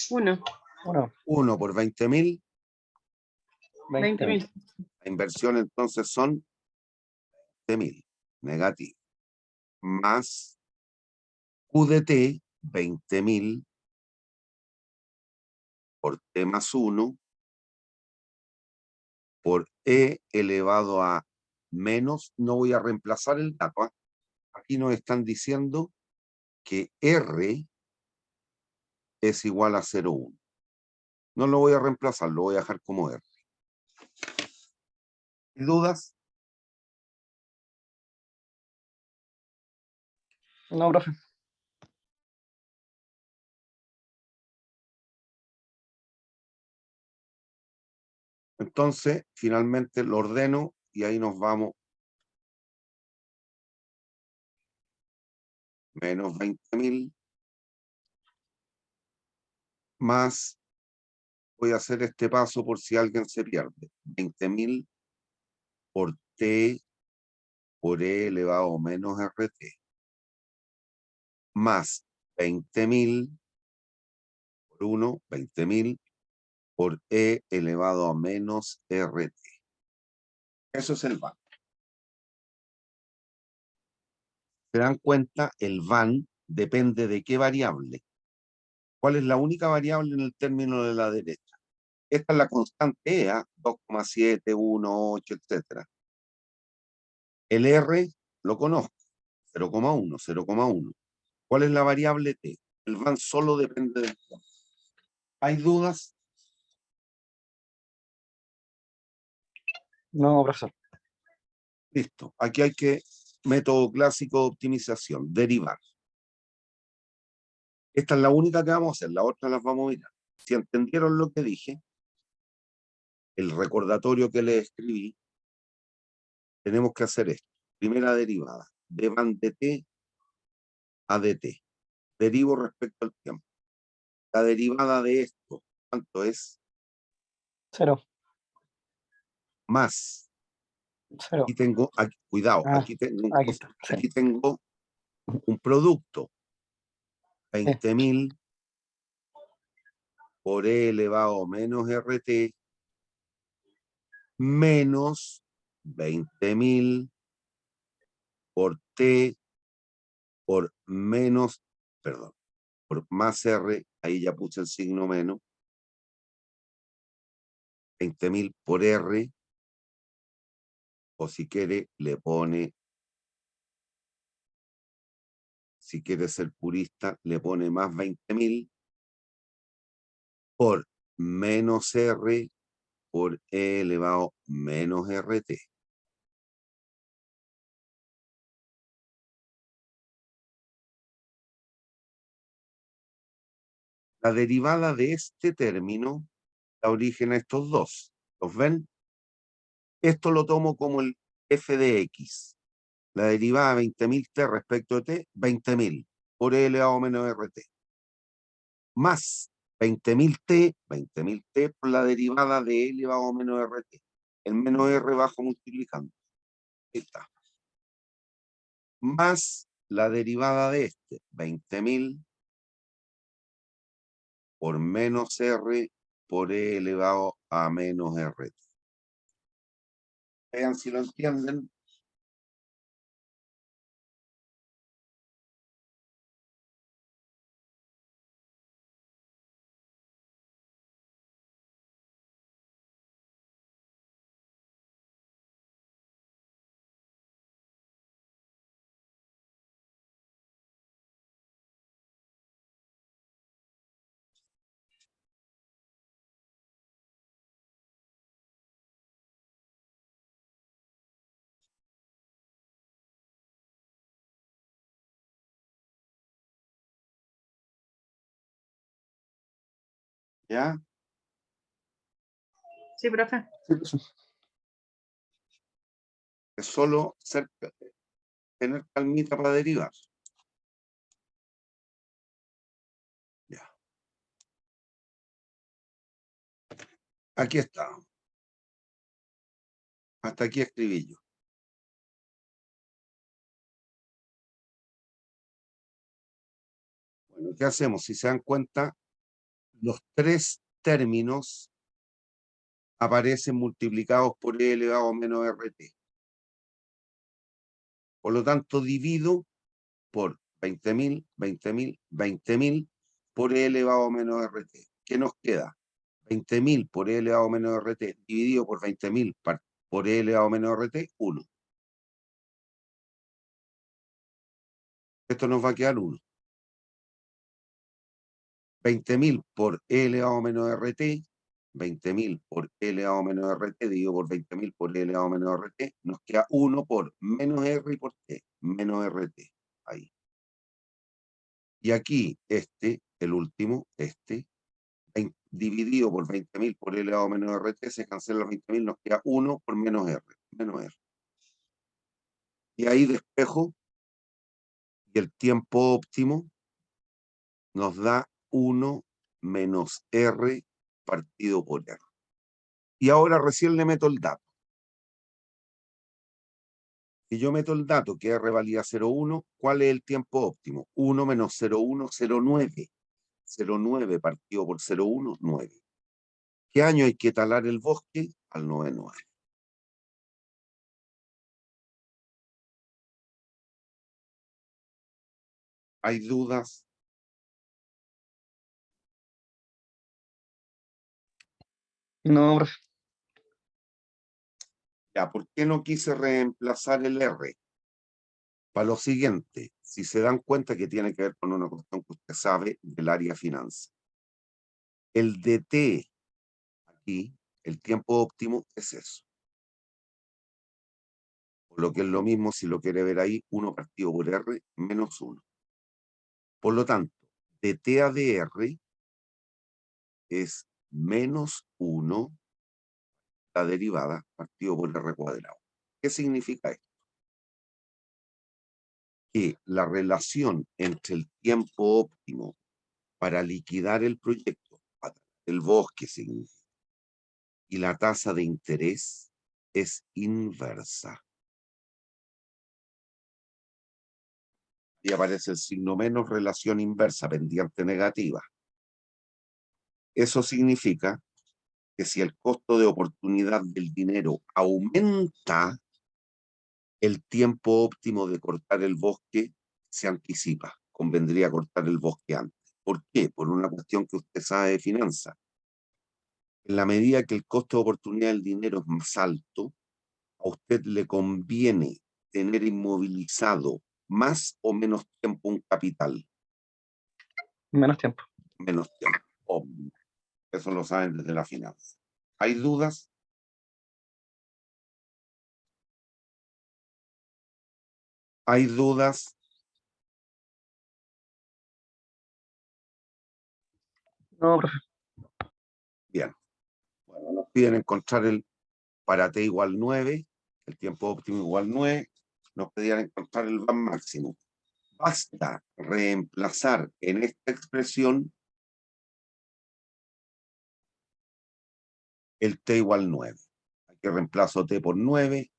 1. 1 por 20.000. 20.000. La inversión entonces son 20.000. Negativo. Más Q de t, 20.000 por t más 1 por e elevado a menos, no voy a reemplazar el dato. Aquí nos están diciendo que R es igual a 0,1. No lo voy a reemplazar, lo voy a dejar como R. ¿Dudas? No, profe. Entonces, finalmente lo ordeno y ahí nos vamos. Menos 20.000 más, voy a hacer este paso por si alguien se pierde. 20.000 por t por e elevado a menos rt. Más 20.000 por 1, 20.000 por e elevado a menos rt. Eso es el VAN. ¿Se dan cuenta? El VAN depende de qué variable. ¿Cuál es la única variable en el término de la derecha? Esta es la constante E, 2,7, 1, 8, etc. El R lo conozco, 0,1, 0,1. ¿Cuál es la variable T? El VAN solo depende del tiempo. ¿Hay dudas? No, profesor. Listo. Aquí hay que, método clásico de optimización, derivar. Esta es la única que vamos a hacer, la otra las vamos a mirar. Si entendieron lo que dije, el recordatorio que les escribí, tenemos que hacer esto. Primera derivada, de VAN de T a dt. Derivo respecto al tiempo. La derivada de esto, ¿cuánto es? 0. Más. 0. Aquí tengo, aquí, cuidado, Ah, aquí tengo, aquí está. Sí. aquí tengo un producto. 20.000 por e elevado a menos rt menos 20.000 por t por menos, perdón, por más r, ahí ya puse el signo menos, 20.000 por r, o si quiere le pone, si quiere ser purista, le pone más 20.000 por menos r por e elevado menos rt. La derivada de este término da origen a estos dos. ¿Los ven? Esto lo tomo como el f de x. La derivada de 20.000 t respecto de t, 20.000 por e elevado menos rt. Más 20.000 t por la derivada de e elevado menos rt. El menos r bajo multiplicando. Ahí está. Más la derivada de este, 20.000 por menos r por e elevado a menos rt. Vean si lo entienden. ¿Ya? Sí, profe. Es solo tener calmita para derivar. Ya. Aquí está. Hasta aquí escribí yo. Bueno, ¿qué hacemos? Si se dan cuenta, los tres términos aparecen multiplicados por e elevado a menos rt. Por lo tanto, divido por 20.000, 20.000, 20.000 por e elevado a menos rt. ¿Qué nos queda? 20.000 por e elevado a menos rt dividido por 20.000 por e elevado a menos rt, 1. Esto nos va a quedar 1. 20.000 por e elevado a menos rt, 20.000 por e elevado a menos rt dividido por 20.000 por e elevado a menos rt, nos queda 1 por menos r por t, menos rt. Ahí. Y aquí, el último, dividido por 20.000 por e elevado a menos rt, se cancela los 20.000, nos queda 1 por menos r, menos r. Y ahí despejo, y el tiempo óptimo nos da 1 menos r partido por r. Y ahora recién le meto el dato. Si yo meto el dato que R valía 0,1, ¿cuál es el tiempo óptimo? 1 menos 0,1, 0,9. 0,9 partido por 0,1, 9. ¿Qué año hay que talar el bosque? Al 99. ¿Hay dudas? No, profe. Ya, ¿por qué no quise reemplazar el R? Para lo siguiente, si se dan cuenta que tiene que ver con una cuestión que usted sabe del área finanza. El DT, aquí, el tiempo óptimo es eso. Por lo que es lo mismo, si lo quiere ver ahí, 1 partido por R menos 1. Por lo tanto, DT a DR es menos 1, la derivada, partido por R cuadrado. ¿Qué significa esto? Que la relación entre el tiempo óptimo para liquidar el proyecto, el bosque significa, y la tasa de interés es inversa. Y aparece el signo menos, relación inversa, pendiente negativa. Eso significa que si el costo de oportunidad del dinero aumenta, el tiempo óptimo de cortar el bosque se anticipa. Convendría cortar el bosque antes. ¿Por qué? Por una cuestión que usted sabe de finanzas. En la medida que el costo de oportunidad del dinero es más alto, a usted le conviene tener inmovilizado más o menos tiempo un capital. Menos tiempo. Menos tiempo. Obvio. Eso lo saben desde la finanza. ¿Hay dudas? ¿Hay dudas? No, profe. Bien. Bueno, nos piden encontrar el para t igual 9, el tiempo óptimo igual 9, nos pedían encontrar el VAM máximo. Basta reemplazar en esta expresión el t igual 9. Aquí reemplazo t por 9,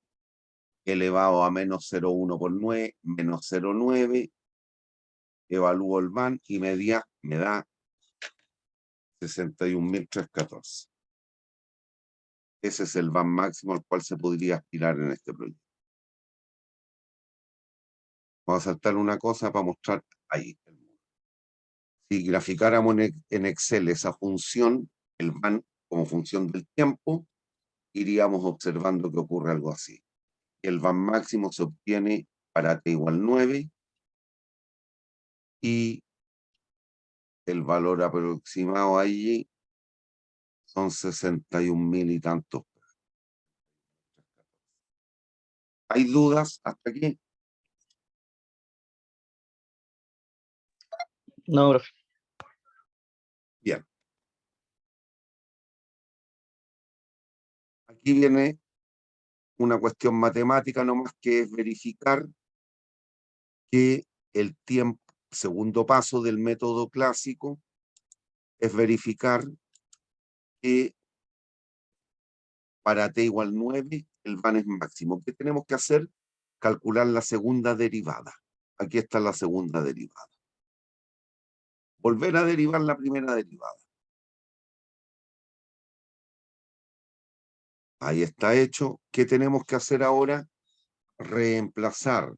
elevado a menos 0,1 por 9, menos 0,9, evalúo el VAM y me da 61.314. Ese es el VAM máximo al cual se podría aspirar en este proyecto. Vamos a saltar una cosa para mostrar ahí. Si graficáramos en Excel esa función, el VAM como función del tiempo, iríamos observando que ocurre algo así. El VAM máximo se obtiene para t igual 9 y el valor aproximado allí son 61.000 y tantos. ¿Hay dudas hasta aquí? No, profe. Bien. Aquí viene una cuestión matemática nomás, que es verificar que el tiempo, segundo paso del método clásico, es verificar que para t igual 9 el van es máximo. ¿Qué tenemos que hacer? Calcular la segunda derivada. Aquí está la segunda derivada. Volver a derivar la primera derivada. Ahí está hecho. ¿Qué tenemos que hacer ahora? Reemplazar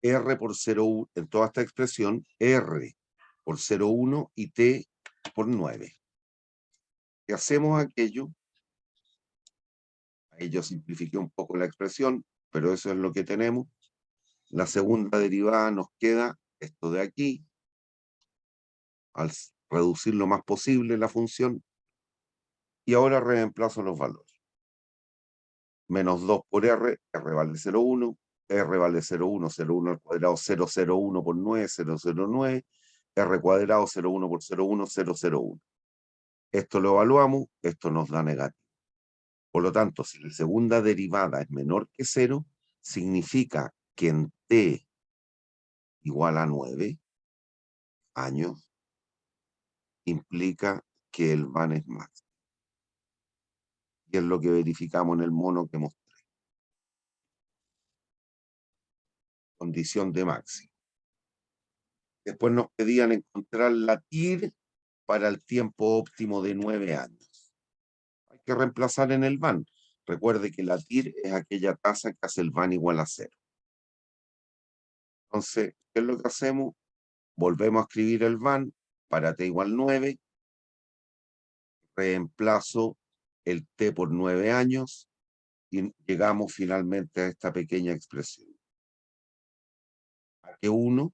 R por 0,1, en toda esta expresión, R por 0,1 y T por 9. Si hacemos aquello, ahí yo simplifiqué un poco la expresión, pero eso es lo que tenemos. La segunda derivada nos queda esto de aquí, al reducir lo más posible la función, y ahora reemplazo los valores. Menos 2 por R, R vale 0,1, R vale 0,1, 0,1 al cuadrado, 0,01 por 9, 0,09, R cuadrado, 0,1 por 0,1, 0,01. Esto lo evaluamos, esto nos da negativo. Por lo tanto, si la segunda derivada es menor que 0, significa que en T igual a 9 años, implica que el van es máximo. Y es lo que verificamos en el mono que mostré. Condición de máximo. Después nos pedían encontrar la TIR para el tiempo óptimo de 9 años. Hay que reemplazar en el van. Recuerde que la TIR es aquella tasa que hace el van igual a 0. Entonces, ¿qué es lo que hacemos? Volvemos a escribir el van para t igual 9. Reemplazo el t por 9 años y llegamos finalmente a esta pequeña expresión. A que 1,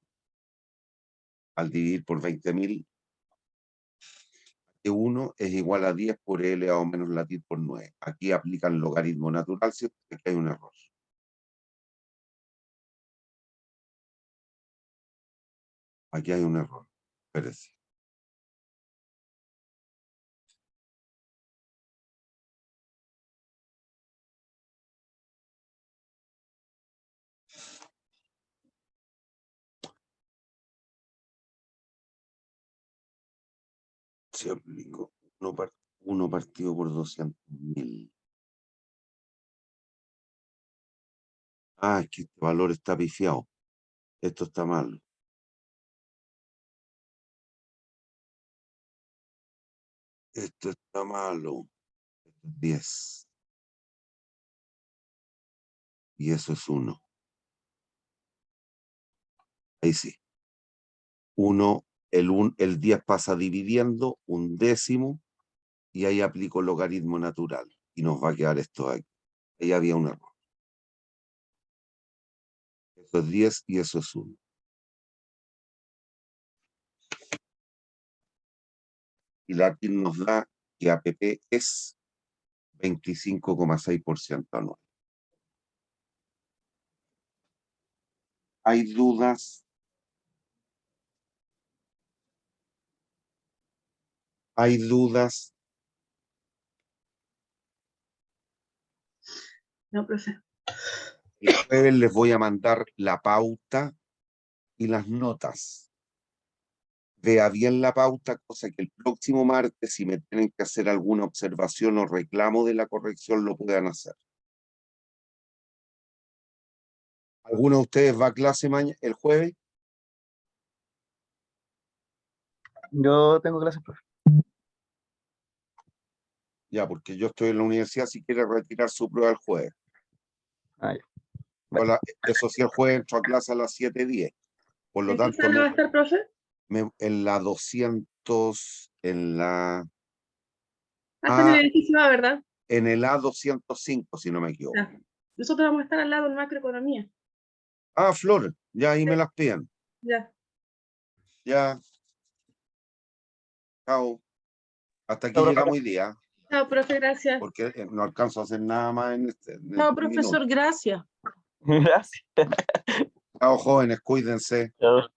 al dividir por 20.000, que 1 es igual a 10 por L a o menos la TIR por 9. Aquí aplican logaritmo natural, ¿cierto? Aquí hay un error. Aquí hay un error. Espérese. Se aplicó 1 partido por 200.000. Ah, es que este valor está pifiado. Esto está mal. Esto está malo. Esto es 10. Y eso es 1. Ahí sí. 1, el 10 pasa dividiendo, 1/10, y ahí aplico logaritmo natural. Y nos va a quedar esto aquí. Ahí había un error. Eso es 10 y eso es 1. Y la TIR nos da que APP es 25,6% anual. ¿Hay dudas? ¿Hay dudas? No, profe. El jueves les voy a mandar la pauta y las notas. Vea bien la pauta, cosa que el próximo martes, si me tienen que hacer alguna observación o reclamo de la corrección, lo puedan hacer. ¿Alguno de ustedes va a clase el jueves? Yo tengo clases, profe. Ya, porque yo estoy en la universidad, si quiere retirar su prueba el jueves. Ah, ya. Eso sí, el jueves entro a clase a las 7:10. Por lo ¿En qué tanto, sala va a estar, profe? en la 200, en la... Hasta en el edificio A, ¿verdad? En el A205, si no me equivoco. Ya. Nosotros vamos a estar al lado en macroeconomía. Ah, Flor, ya ahí me las piden. Ya. Ya. Chao. Hasta aquí Chao, profe. llegamos hoy día, Chao, profe, gracias. porque no alcanzo a hacer nada más en este No, minuto. profesor, gracias. Gracias. Chao, jóvenes, cuídense. Chao.